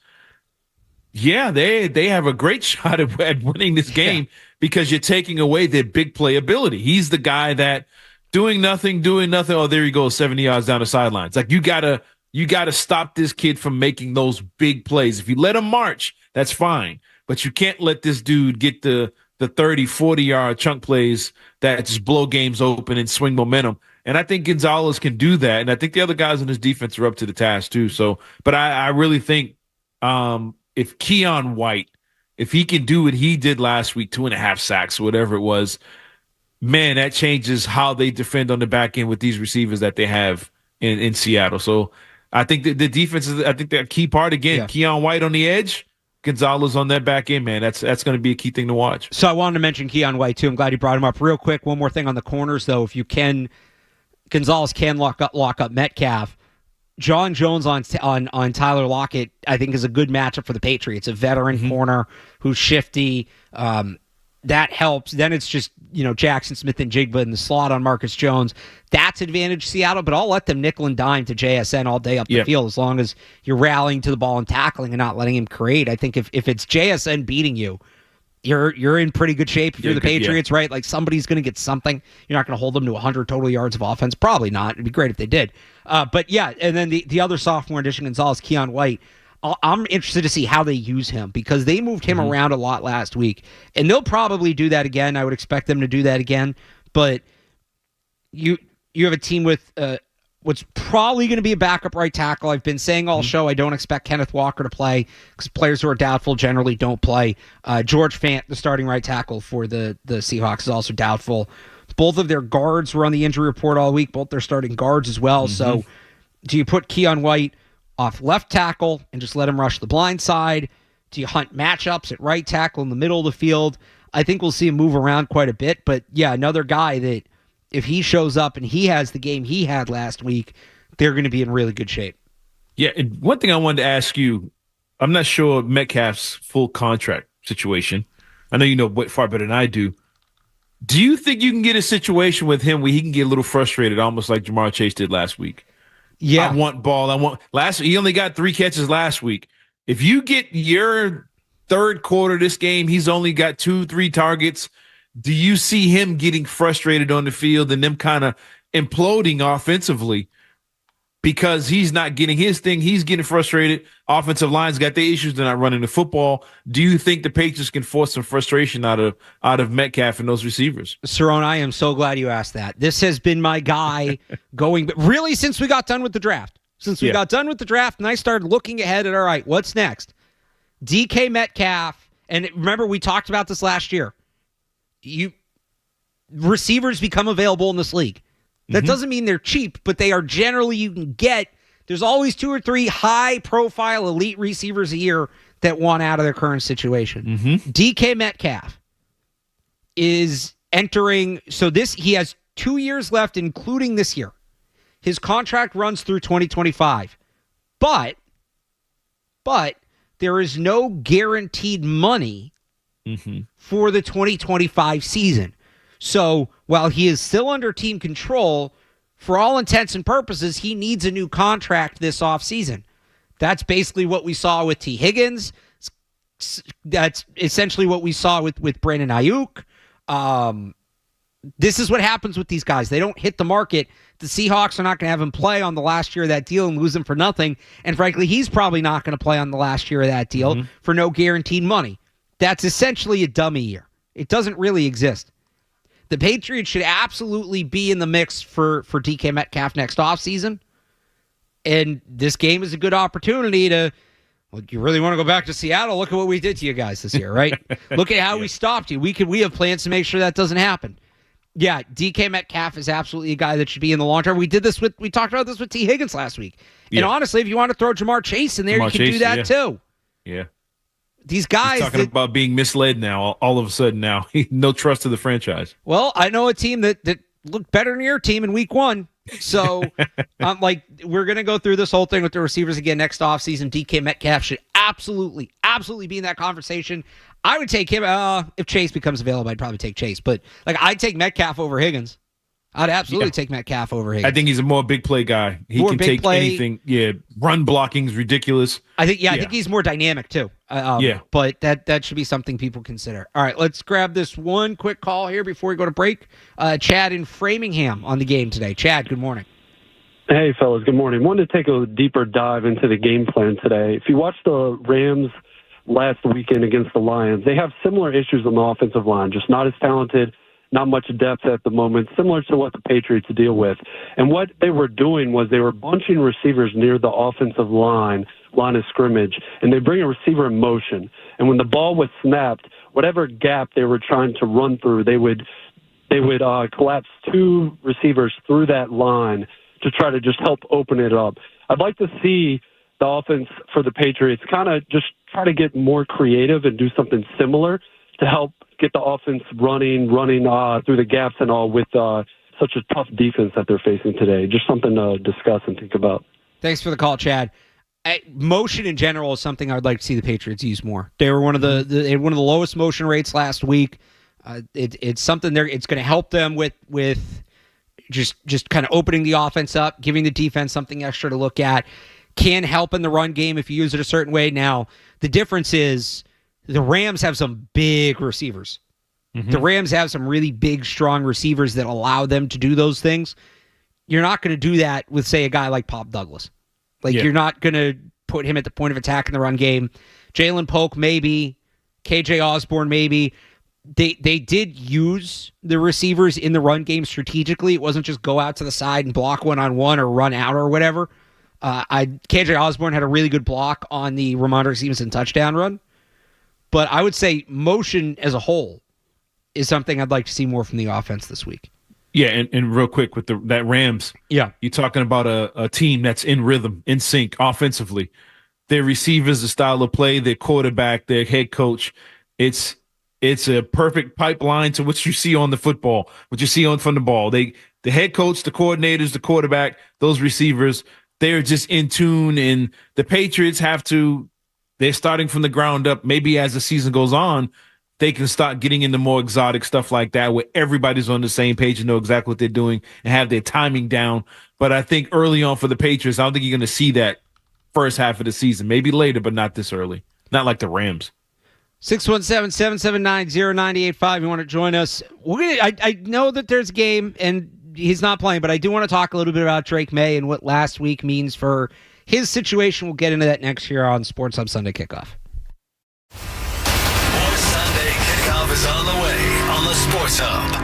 yeah, they have a great shot at winning this game because you're taking away their big play ability. He's the guy that doing nothing. Oh, there he goes, 70 yards down the sidelines. Like you gotta stop this kid from making those big plays. If you let him march, that's fine. But you can't let this dude get the 30, 40-yard chunk plays that just blow games open and swing momentum. And I think Gonzalez can do that. And I think the other guys in his defense are up to the task too. So, but I really think if Keon White, if he can do what he did last week, 2.5 sacks, whatever it was, man, that changes how they defend on the back end with these receivers that they have in Seattle. So I think the defense is, I think, that key part again. Yeah. Keon White on the edge, Gonzalez on that back end, man. That's going to be a key thing to watch. So I wanted to mention Keon White too. I'm glad you brought him up. Real quick, one more thing on the corners though. If you can, Gonzalez can lock up Metcalf. John Jones on Tyler Lockett, I think, is a good matchup for the Patriots. A veteran corner who's shifty. That helps. Then it's just, Jackson Smith and Jigba in the slot on Marcus Jones. That's advantage Seattle, but I'll let them nickel and dime to JSN all day up the field as long as you're rallying to the ball and tackling and not letting him create. I think if it's JSN beating you, you're in pretty good shape. If you're the Patriots, right? Like somebody's going to get something. You're not going to hold them to 100 total yards of offense. Probably not. It'd be great if they did. But yeah, and then the other sophomore addition, Gonzalez, Keon White, I'm interested to see how they use him because they moved him around a lot last week. And they'll probably do that again. I would expect them to do that again. But you have a team with what's probably going to be a backup right tackle. I've been saying all show I don't expect Kenneth Walker to play because players who are doubtful generally don't play. George Fant, the starting right tackle for the Seahawks, is also doubtful. Both of their guards were on the injury report all week, both their starting guards as well. So do you put Keon White off left tackle and just let him rush the blind side? Do you hunt matchups at right tackle in the middle of the field? I think we'll see him move around quite a bit. But yeah, another guy that if he shows up and he has the game he had last week, they're going to be in really good shape. Yeah, and one thing I wanted to ask you, I'm not sure Metcalf's full contract situation. I know you know far better than I do. Do you think you can get a situation with him where he can get a little frustrated, almost like Jamar Chase did last week? Yeah. I want ball. He only got 3 catches last week. If you get your third quarter this game, he's only got 2-3 targets. Do you see him getting frustrated on the field and them kind of imploding offensively because he's not getting his thing? He's getting frustrated. Offensive line's got their issues. They're not running the football. Do you think the Patriots can force some frustration out of Metcalf and those receivers? Cerrone, I am so glad you asked that. This has been my guy going really since we got done with the draft. Since we got done with the draft and I started looking ahead at, all right, what's next? DK Metcalf, and remember we talked about this last year. Receivers become available in this league. That doesn't mean they're cheap, but they are generally you can get. There's always 2 or 3 high-profile elite receivers a year that want out of their current situation. DK Metcalf is entering. So he has 2 years left, including this year. His contract runs through 2025, but there is no guaranteed money for the 2025 season. So while he is still under team control, for all intents and purposes, he needs a new contract this offseason. That's basically what we saw with T. Higgins. That's essentially what we saw with Brandon Ayuk. This is what happens with these guys. They don't hit the market. The Seahawks are not going to have him play on the last year of that deal and lose him for nothing. And frankly, he's probably not going to play on the last year of that deal for no guaranteed money. That's essentially a dummy year. It doesn't really exist. The Patriots should absolutely be in the mix for DK Metcalf next offseason. And this game is a good opportunity to, well, you really want to go back to Seattle? Look at what we did to you guys this year, right? Look at how we stopped you. We have plans to make sure that doesn't happen. Yeah, DK Metcalf is absolutely a guy that should be in the long term. We talked about this with T. Higgins last week. And honestly, if you want to throw Jamar Chase in there, you can do that too. Yeah. these guys He's talking about being misled now. All of a sudden now, no trust to the franchise. Well, I know a team that looked better than your team in week 1. So I'm like, we're going to go through this whole thing with the receivers again next offseason. DK Metcalf should absolutely be in that conversation. I would take him. If Chase becomes available, I'd probably take Chase. But like, I'd take Metcalf over Higgins. I'd absolutely take Metcalf over Higgins. I think he's a more big play guy. He can take anything. Yeah, run blocking is ridiculous. I think he's more dynamic too. But that should be something people consider. All right, let's grab this one quick call here before we go to break. Chad in Framingham on the game today. Chad, good morning. Hey, fellas, good morning. Wanted to take a deeper dive into the game plan today. If you watch the Rams last weekend against the Lions, they have similar issues on the offensive line, just not as talented, not much depth at the moment, similar to what the Patriots deal with. And what they were doing was they were bunching receivers near the offensive line of scrimmage, and they bring a receiver in motion. And when the ball was snapped, whatever gap they were trying to run through, they would collapse 2 receivers through that line to try to just help open it up. I'd like to see the offense for the Patriots kind of just try to get more creative and do something similar to help get the offense running through the gaps and all with such a tough defense that they're facing today. Just something to discuss and think about. Thanks for the call, Chad. Motion in general is something I would like to see the Patriots use more. They were one of the lowest motion rates last week. It's something it's going to help them with just kind of opening the offense up, giving the defense something extra to look at. Can help in the run game if you use it a certain way. Now, the difference is the Rams have some big receivers. Mm-hmm. The Rams have some really big, strong receivers that allow them to do those things. You're not going to do that with, say, a guy like Pop Douglas. You're not going to put him at the point of attack in the run game. Jalen Polk, maybe. KJ Osborne, maybe. They did use the receivers in the run game strategically. It wasn't just go out to the side and block one-on-one or run out or whatever. KJ Osborne had a really good block on the Ramondre Stevenson touchdown run. But I would say motion as a whole is something I'd like to see more from the offense this week. Yeah, and real quick with that Rams. Yeah. You're talking about a team that's in rhythm, in sync offensively. Their receivers, the style of play, their quarterback, their head coach. It's a perfect pipeline to what you see on the football, what you see from the ball. The head coach, the coordinators, the quarterback, those receivers, they're just in tune, and the Patriots they're starting from the ground up. Maybe as the season goes on, they can start getting into more exotic stuff like that where everybody's on the same page and know exactly what they're doing and have their timing down. But I think early on for the Patriots, I don't think you're going to see that first half of the season. Maybe later, but not this early. Not like the Rams. 617-779-0985. You want to join us? I know that there's a game and he's not playing, but I do want to talk a little bit about Drake May and what last week means for his situation. We'll get into that next year on Sports Hub Sunday Kickoff. More Sunday Kickoff is on the way on the Sports Hub.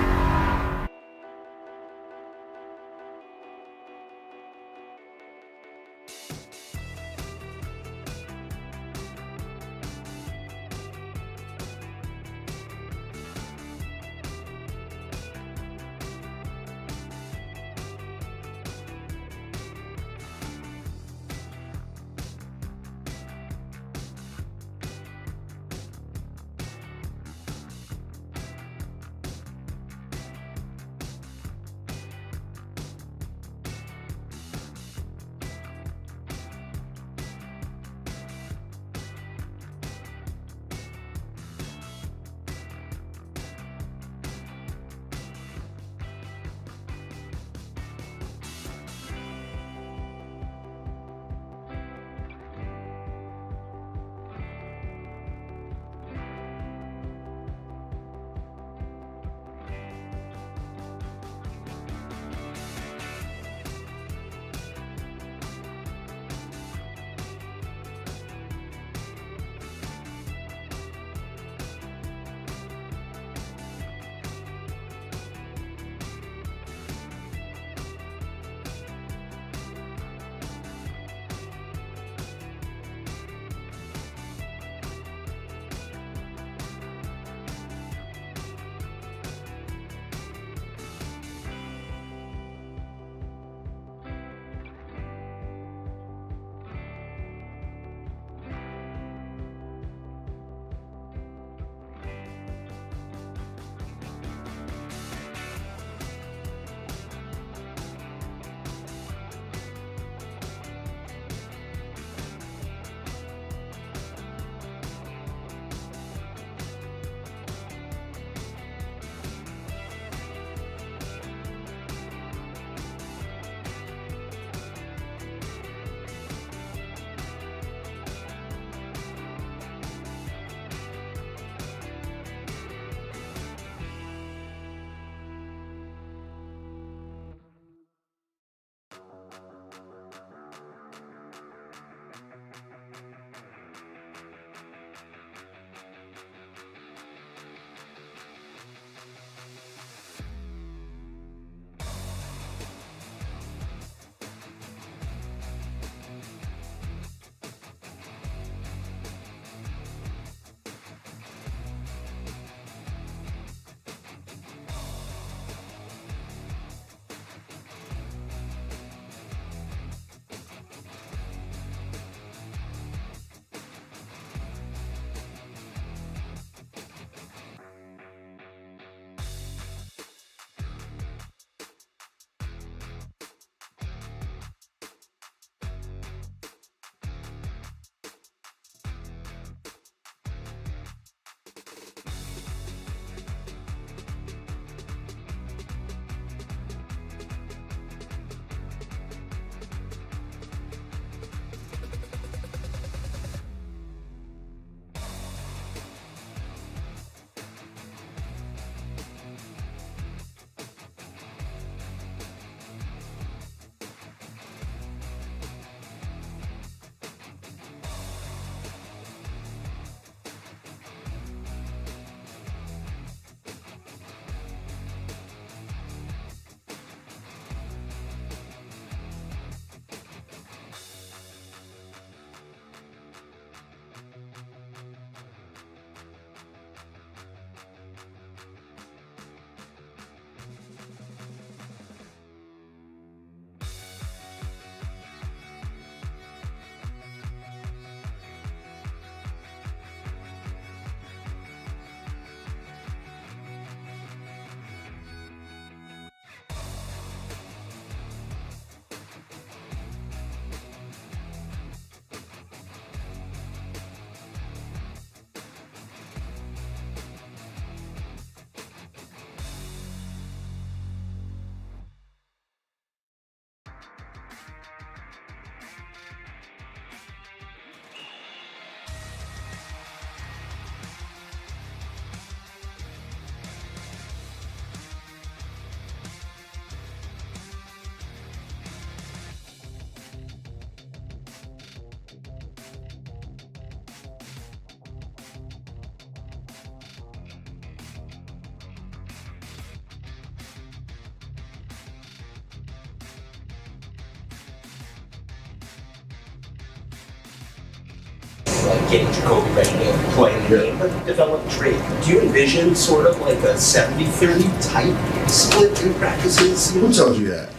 getting Jacoby ready to play in the game, but develop Drake. Do you envision sort of like a 70-30 type split in practices? Who told you that?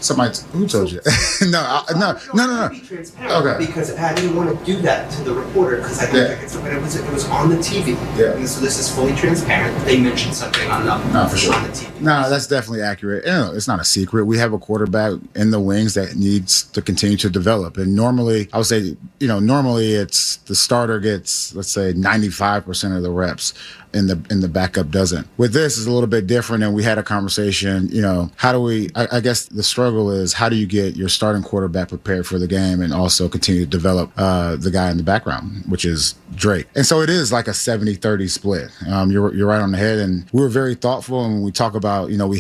Who told you that? No. Be transparent, Okay. because I didn't want to do that to the reporter because I didn't think it was on the TV. Yeah. And so this is fully transparent. They mentioned something on For sure. on the TV. No, that's definitely accurate. It's not a secret. We have a quarterback in the wings that needs to continue to develop. And normally, I would say, normally it's the starter gets, let's say, 95% of the reps, and the backup doesn't. With this, is a little bit different, and we had a conversation. How do we? I guess the struggle is, how do you get your starting quarterback prepared for the game and also continue to develop the guy in the background, which is Drake. And so it is like a 70-30 split. You're right on the head, and we were very thoughtful. And when we talk about, we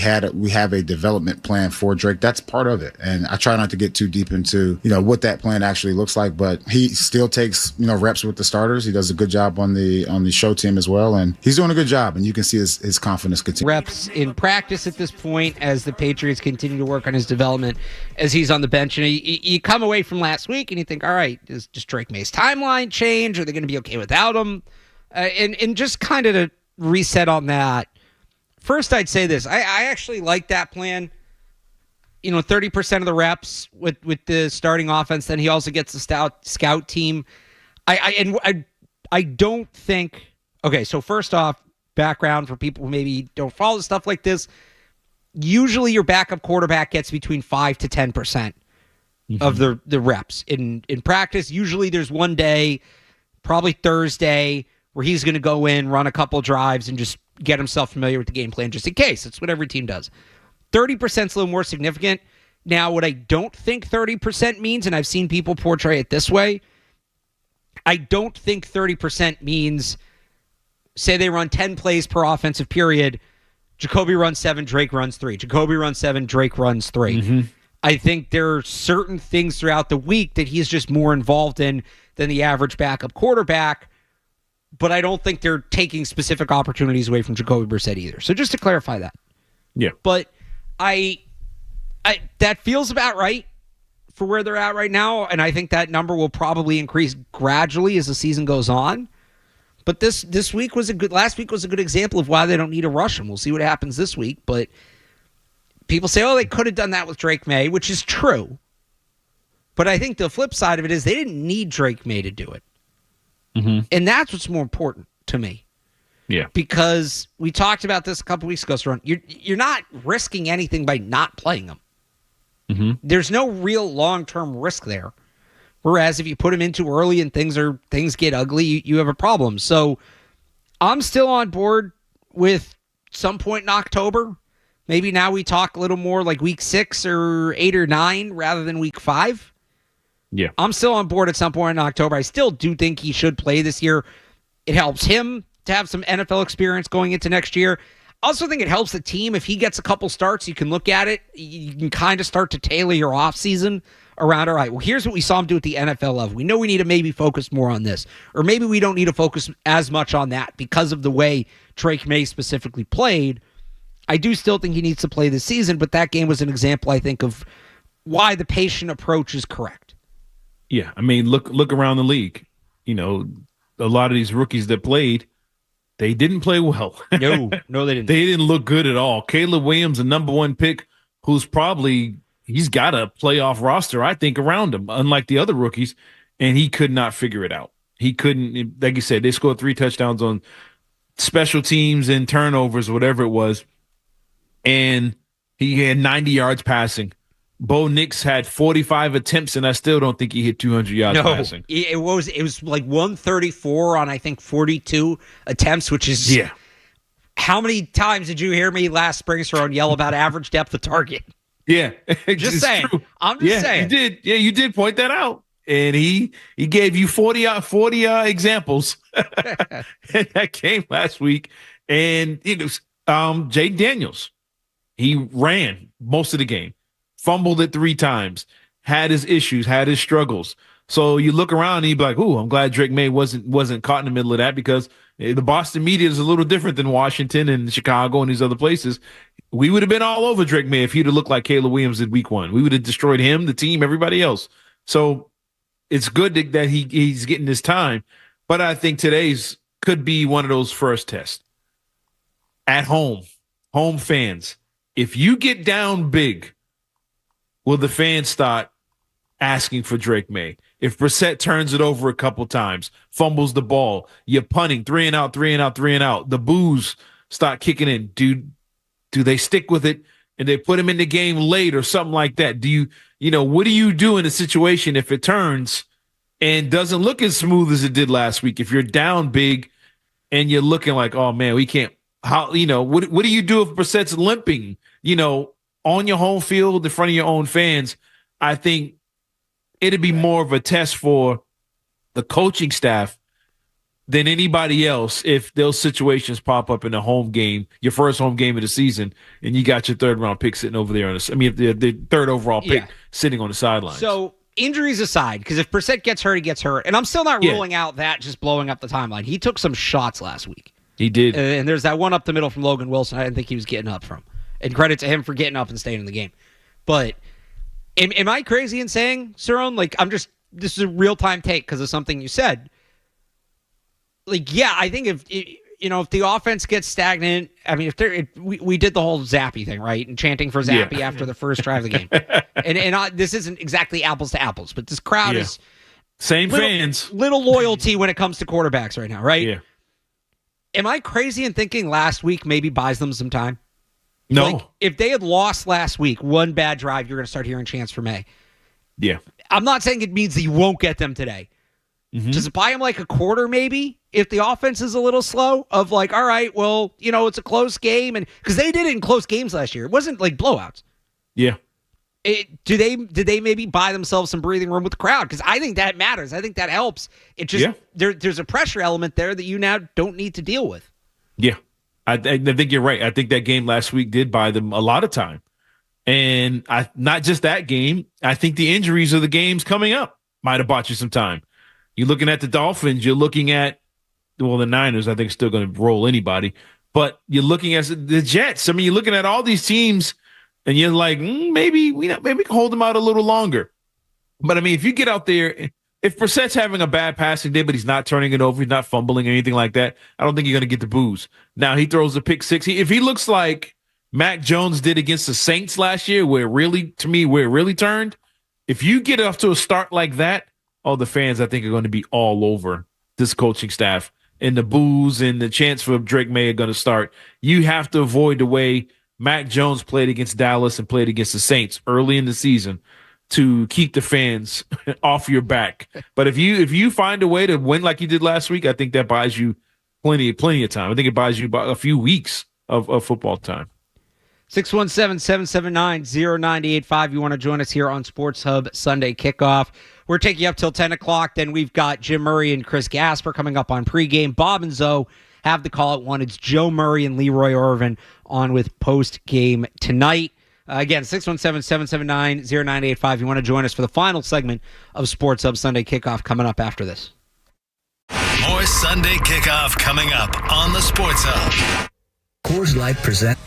have a development plan for Drake. That's part of it. And I try not to get too deep into what that plan actually looks like, but he still takes reps with the starters. He does a good job on the show team as well, and he's doing a good job. And you can see his confidence continue. Reps in practice at this point as the Patriots continue to work on his development as he's on the bench. And you come away from last week and you think, all right, does Drake May's timeline change? Are they going to be okay without him? And just kind of to reset on that, first I'd say this. I actually like that plan. 30% of the reps with the starting offense. Then he also gets the scout team. I don't think. Okay, so first off, background for people who maybe don't follow stuff like this. Usually, your backup quarterback gets between 5 to 10% of the reps in practice. Usually, there's one day, probably Thursday, where he's going to go in, run a couple drives, and just get himself familiar with the game plan, just in case. That's what every team does. 30% is a little more significant. Now, what I don't think 30% means, and I've seen people portray it this way, I don't think 30% means, say they run 10 plays per offensive period, Jacoby runs 7, Drake runs 3. Jacoby runs 7, Drake runs 3. I think there are certain things throughout the week that he's just more involved in than the average backup quarterback, but I don't think they're taking specific opportunities away from Jacoby Brissett either. So just to clarify that. Yeah. But I that feels about right for where they're at right now, and I think that number will probably increase gradually as the season goes on. But last week was a good example of why they don't need to rush him. We'll see what happens this week, but people say, they could have done that with Drake May, which is true. But I think the flip side of it is they didn't need Drake May to do it. And that's what's more important to me. Yeah. Because we talked about this a couple weeks ago, Cerrone. You're not risking anything by not playing him. There's no real long-term risk there. Whereas if you put him in too early and things get ugly, you have a problem. So I'm still on board with some point in October. Maybe now we talk a little more like week 6 or 8 or 9 rather than week 5. Yeah. I'm still on board at some point in October. I still do think he should play this year. It helps him to have some NFL experience going into next year. I also think it helps the team. If he gets a couple starts, you can look at it. You can kind of start to tailor your offseason around, all right, well, here's what we saw him do at the NFL level. We know we need to maybe focus more on this. Or maybe we don't need to focus as much on that because of the way Drake May specifically played. I do still think he needs to play this season, but that game was an example, I think, of why the patient approach is correct. Yeah, I mean, look around the league. A lot of these rookies that played, they didn't play well. No, they didn't. They didn't look good at all. Caleb Williams, a number 1 pick, who's he's got a playoff roster, I think, around him, unlike the other rookies, and he could not figure it out. He couldn't, like you said, they scored 3 touchdowns on special teams and turnovers, whatever it was, and he had 90 yards passing. Bo Nix had 45 attempts, and I still don't think he hit 200 yards passing. It was like 134 on, I think, 42 attempts, which is... Yeah. How many times did you hear me last spring, Cerrone, yell about average depth of target? Yeah. Just saying. True. I'm just saying. You did. Yeah, you did point that out. And he gave you 40 examples in that game last week. And Jay Daniels, he ran most of the game. Fumbled it 3 times, had his issues, had his struggles. So you look around and you'd be like, "Ooh, I'm glad Drake May wasn't caught in the middle of that," because the Boston media is a little different than Washington and Chicago and these other places. We would have been all over Drake May if he'd have looked like Caleb Williams in week 1. We would have destroyed him, the team, everybody else. So it's good that he's getting this time. But I think today's could be one of those first tests. At home fans, if you get down big, will the fans start asking for Drake May? If Brissett turns it over a couple times, fumbles the ball, you're punting, 3 and out, the boos start kicking in. Do they stick with it and they put him in the game late or something like that? What do you do in a situation if it turns and doesn't look as smooth as it did last week? If you're down big and you're looking like, oh man, we can't. What do you do if Brissett's limping? On your home field in front of your own fans? I think it'd be more of a test for the coaching staff than anybody else if those situations pop up in a home game, your first home game of the season, and you got your third round pick sitting over there the third overall pick sitting on the sideline. So injuries aside, because if Brissett gets hurt, he gets hurt, and I'm still not ruling out that just blowing up the timeline. He took some shots last week. He did, and there's that one up the middle from Logan Wilson. I didn't think he was getting up from, and credit to him for getting up and staying in the game. But am I crazy in saying, Cerrone? Like, this is a real time take because of something you said. Like, yeah, I think if the offense gets stagnant, I mean, we did the whole Zappy thing, right? And chanting for Zappy after the first drive of the game. and this isn't exactly apples to apples, but this crowd is same fans. Little loyalty when it comes to quarterbacks right now, right? Yeah. Am I crazy in thinking last week maybe buys them some time? No. Like, if they had lost last week, one bad drive, you're going to start hearing chants for May. Yeah. I'm not saying it means that you won't get them today. Mm-hmm. Does it buy him like a quarter maybe if the offense is a little slow? Of like, all right, well, it's a close game. And because they did it in close games last year. It wasn't like blowouts. Yeah. Did they maybe buy themselves some breathing room with the crowd? Because I think that matters. I think that helps. It just there's a pressure element there that you now don't need to deal with. Yeah, I think you're right. I think that game last week did buy them a lot of time, and not just that game. I think the injuries of the games coming up might have bought you some time. You're looking at the Dolphins. You're looking at the Niners. I think still going to roll anybody, but you're looking at the Jets. I mean, you're looking at all these teams. And you're like, maybe we can hold them out a little longer. But, I mean, if you get out there, if Brissett's having a bad passing day, but he's not turning it over, he's not fumbling or anything like that, I don't think you're going to get the boos. Now, he throws a pick six. If he looks like Mac Jones did against the Saints last year, where it really turned, if you get off to a start like that, the fans, I think, are going to be all over this coaching staff. And the boos and the chance for Drake May are going to start. You have to avoid the way Mac Jones played against Dallas and played against the Saints early in the season to keep the fans off your back. But if you find a way to win like you did last week, I think that buys you plenty of time. I think it buys you about a few weeks of football time. 617-779-0985. You want to join us here on Sports Hub Sunday Kickoff. We're taking you up till 10 o'clock. Then we've got Jim Murray and Chris Gasper coming up on pregame. Bob and Zoe have the call at 1. It's Joe Murray and Leroy Irvin on with post-game tonight. Again, 617-779-0985. You want to join us for the final segment of Sports Hub Sunday Kickoff coming up after this. More Sunday Kickoff coming up on the Sports Hub. Coors Light presents.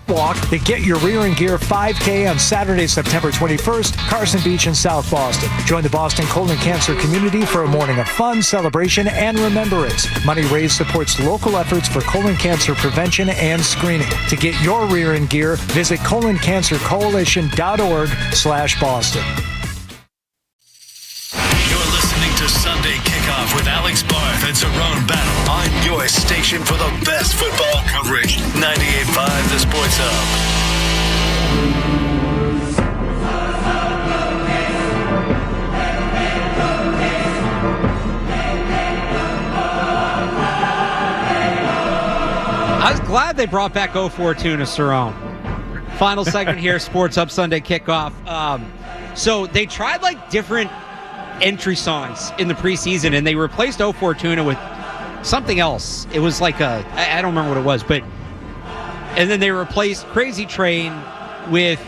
walk the Get Your Rear in Gear 5K on Saturday, September 21st, Carson Beach in South Boston. Join the Boston colon cancer community for a morning of fun, celebration, and remembrance. Money raised supports local efforts for colon cancer prevention and screening. To get your rear in gear, visit coloncancercoalition.org/Boston. You're listening to Sunday Kickoff with Alex Barth and Cerrone Battle on your station for the best football coverage. 98.5 The Sports Hub. I was glad they brought back 0-4 tuna, Cerrone. Final segment here, Sports Hub Sunday Kickoff. So they tried like different entry songs in the preseason, and they replaced 0-4 tuna with something else. It was like I don't remember what it was, and then they replaced Crazy Train with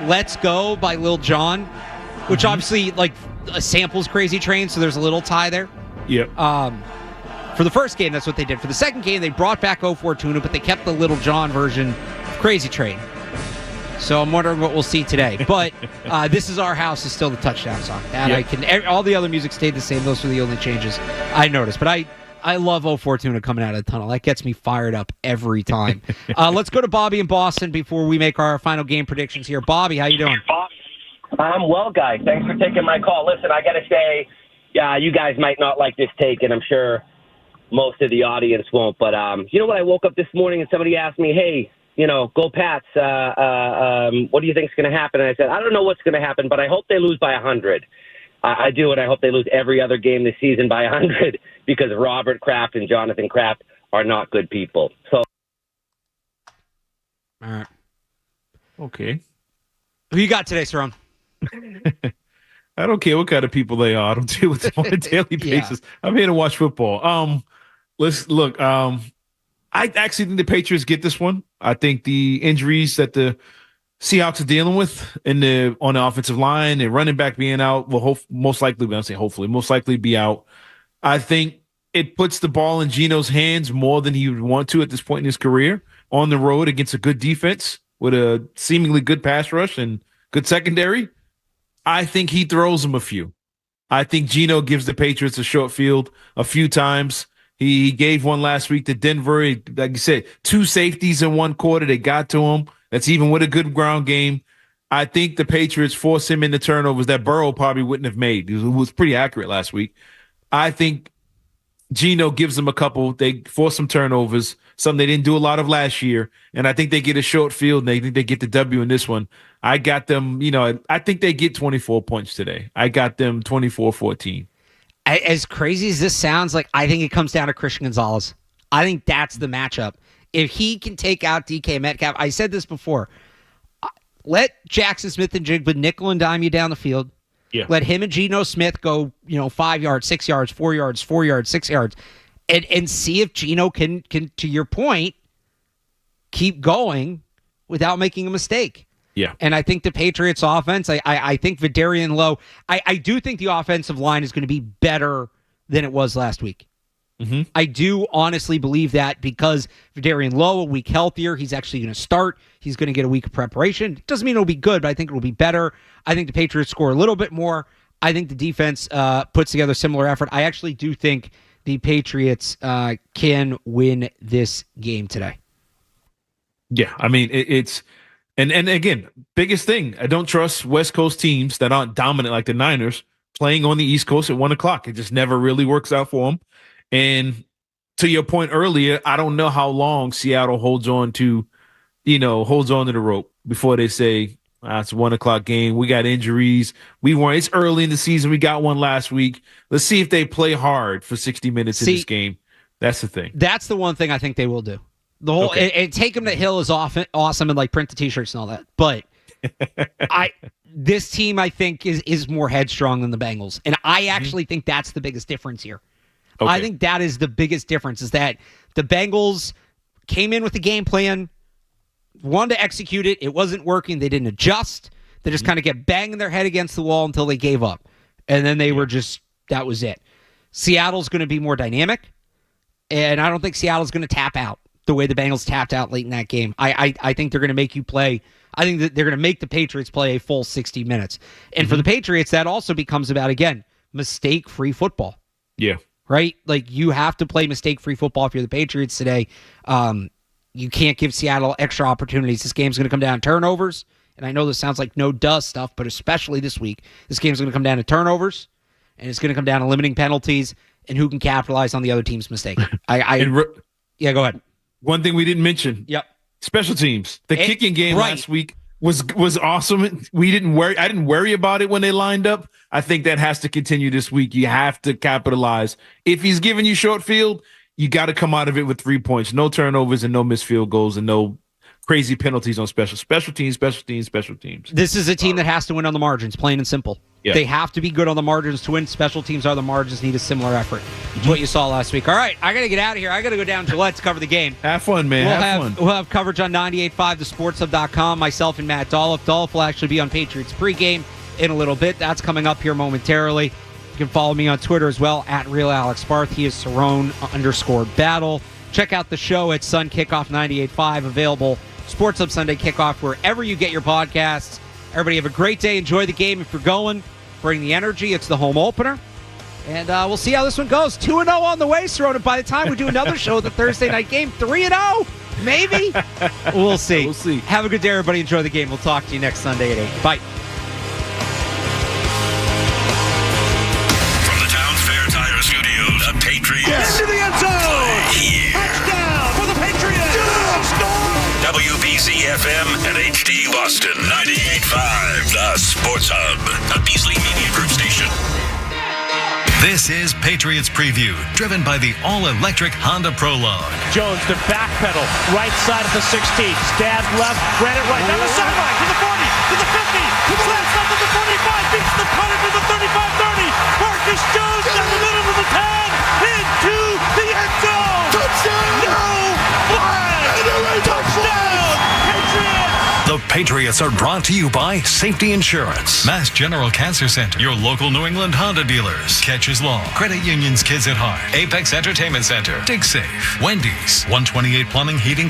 Let's Go by Lil Jon, which obviously like samples Crazy Train, so there's a little tie there. Yep. For the first game, that's what they did. For the second game, they brought back 0-4 tuna, but they kept the Lil Jon version of Crazy Train. So I'm wondering what we'll see today. But This Is Our House is still the touchdown song. And all the other music stayed the same. Those were the only changes I noticed. But I love 0-4 tuna coming out of the tunnel. That gets me fired up every time. Let's go to Bobby in Boston before we make our final game predictions here. Bobby, how you doing? I'm well, guys. Thanks for taking my call. Listen, I got to say, you guys might not like this take, and I'm sure most of the audience won't. But you know what? I woke up this morning and somebody asked me, hey, go Pats. What do you think is going to happen? And I said, I don't know what's going to happen, but I hope they lose by 100. I do, and I hope they lose every other game this season by 100 because Robert Kraft and Jonathan Kraft are not good people. So, all right. Okay. Who you got today, Cerrone? I don't care what kind of people they are. I don't deal with them on a daily basis. I'm here to watch football. Let's look. I actually think the Patriots get this one. I think the injuries that the Seahawks are dealing with on the offensive line and running back being out will most likely be out. I think it puts the ball in Geno's hands more than he would want to at this point in his career on the road against a good defense with a seemingly good pass rush and good secondary. I think he throws them a few. I think Geno gives the Patriots a short field a few times. He gave one last week to Denver. Like you said, 2 safeties in one quarter. They got to him. That's even with a good ground game. I think the Patriots force him into turnovers that Burrow probably wouldn't have made. It was pretty accurate last week. I think Geno gives them a couple. They force some turnovers, something they didn't do a lot of last year. And I think they get a short field, and I think they get the W in this one. I got them, I think they get 24 points today. I got them 24-14. As crazy as this sounds, like I think it comes down to Christian Gonzalez. I think that's the matchup. If he can take out DK Metcalf, I said this before, let Jackson Smith and Jigba nickel and dime you down the field. Yeah. Let him and Geno Smith go, 5 yards, 6 yards, 4 yards, 4 yards, 6 yards, and see if Geno can, to your point, keep going without making a mistake. Yeah. And I think the Patriots offense, I think Vidarian Lowe, I do think the offensive line is going to be better than it was last week. Mm-hmm. I do honestly believe that because Vidarian Lowe, a week healthier, he's actually going to start. He's going to get a week of preparation. Doesn't mean it'll be good, but I think it'll be better. I think the Patriots score a little bit more. I think the defense puts together a similar effort. I actually do think the Patriots can win this game today. Yeah, I mean, it's... And again, biggest thing, I don't trust West Coast teams that aren't dominant like the Niners playing on the East Coast at 1 o'clock. It just never really works out for them. And to your point earlier, I don't know how long Seattle holds on to the rope before they say, it's a 1 o'clock game. We got injuries. It's early in the season. We got one last week. Let's see if they play hard for 60 minutes in this game. That's the thing. That's the one thing I think they will do. The whole and take them to Hill is awesome and like print the t-shirts and all that. But this team I think is more headstrong than the Bengals. And I actually think that's the biggest difference here. Okay. I think that is the biggest difference is that the Bengals came in with the game plan, wanted to execute it. It wasn't working. They didn't adjust. They just kind of kept banging their head against the wall until they gave up. And then they were that was it. Seattle's going to be more dynamic. And I don't think Seattle's going to tap out. the way the Bengals tapped out late in that game. I think they're going to make you play. I think that they're going to make the Patriots play a full 60 minutes. And for the Patriots, that also becomes about, again, mistake-free football. Yeah. Right? Like, you have to play mistake-free football if you're the Patriots today. You can't give Seattle extra opportunities. This game's going to come down to turnovers. And I know this sounds like no-duh stuff, but especially this week, this game's going to come down to turnovers, and it's going to come down to limiting penalties and who can capitalize on the other team's mistake. Yeah, go ahead. One thing we didn't mention. Yep. Special teams. The kicking game last week was awesome. I didn't worry about it when they lined up. I think that has to continue this week. You have to capitalize. If he's giving you short field, you got to come out of it with 3 points. No turnovers and no missed field goals and no crazy penalties on special teams. This is a team that has to win on the margins, plain and simple. Yeah. They have to be good on the margins to win. Special teams are the margins, need a similar effort. It's what you saw last week. All right, I got to get out of here. I got to go down to Gillette to cover the game. Have fun, man. We'll have coverage on 98.5, thesportshub.com. Myself and Matt Dolph. Dolph will actually be on Patriots pregame in a little bit. That's coming up here momentarily. You can follow me on Twitter as well, at RealAlexBarth. He is Cerrone_battle. Check out the show at Sun Kickoff 98.5, available Sports Hub Sunday Kickoff wherever you get your podcasts. Everybody have a great day. Enjoy the game if you're going. Bring the energy. It's the home opener. And we'll see how this one goes. 2-0 on the way, Cerrone. By the time we do another show, the Thursday night game, 3-0, maybe? We'll see. We'll see. Have a good day, everybody. Enjoy the game. We'll talk to you next Sunday at 8. Bye. From the Town Fair Tire Studios, the Patriots. Into the end zone. Here. Touchdown for the Patriots. Score. WBZ FM and HD Boston 98.5, the Sports Hub, a Beasley Media Group station. This is Patriots Preview, driven by the all-electric Honda Prologue. Jones to backpedal, right side of the 16, stab left, ran it right down the sideline to the 40, to the 50, slams up to the 45, beats the punter to the 35-30. Marcus Jones down the middle of the 10, into the end zone. Touchdown! No flag! Touchdown! Patriots! The Patriots are brought to you by Safety Insurance, Mass General Cancer Center, your local New England Honda dealers, Catches Law, Credit Union's Kids at Heart, Apex Entertainment Center, Dig Safe, Wendy's, 128 Plumbing, Heating,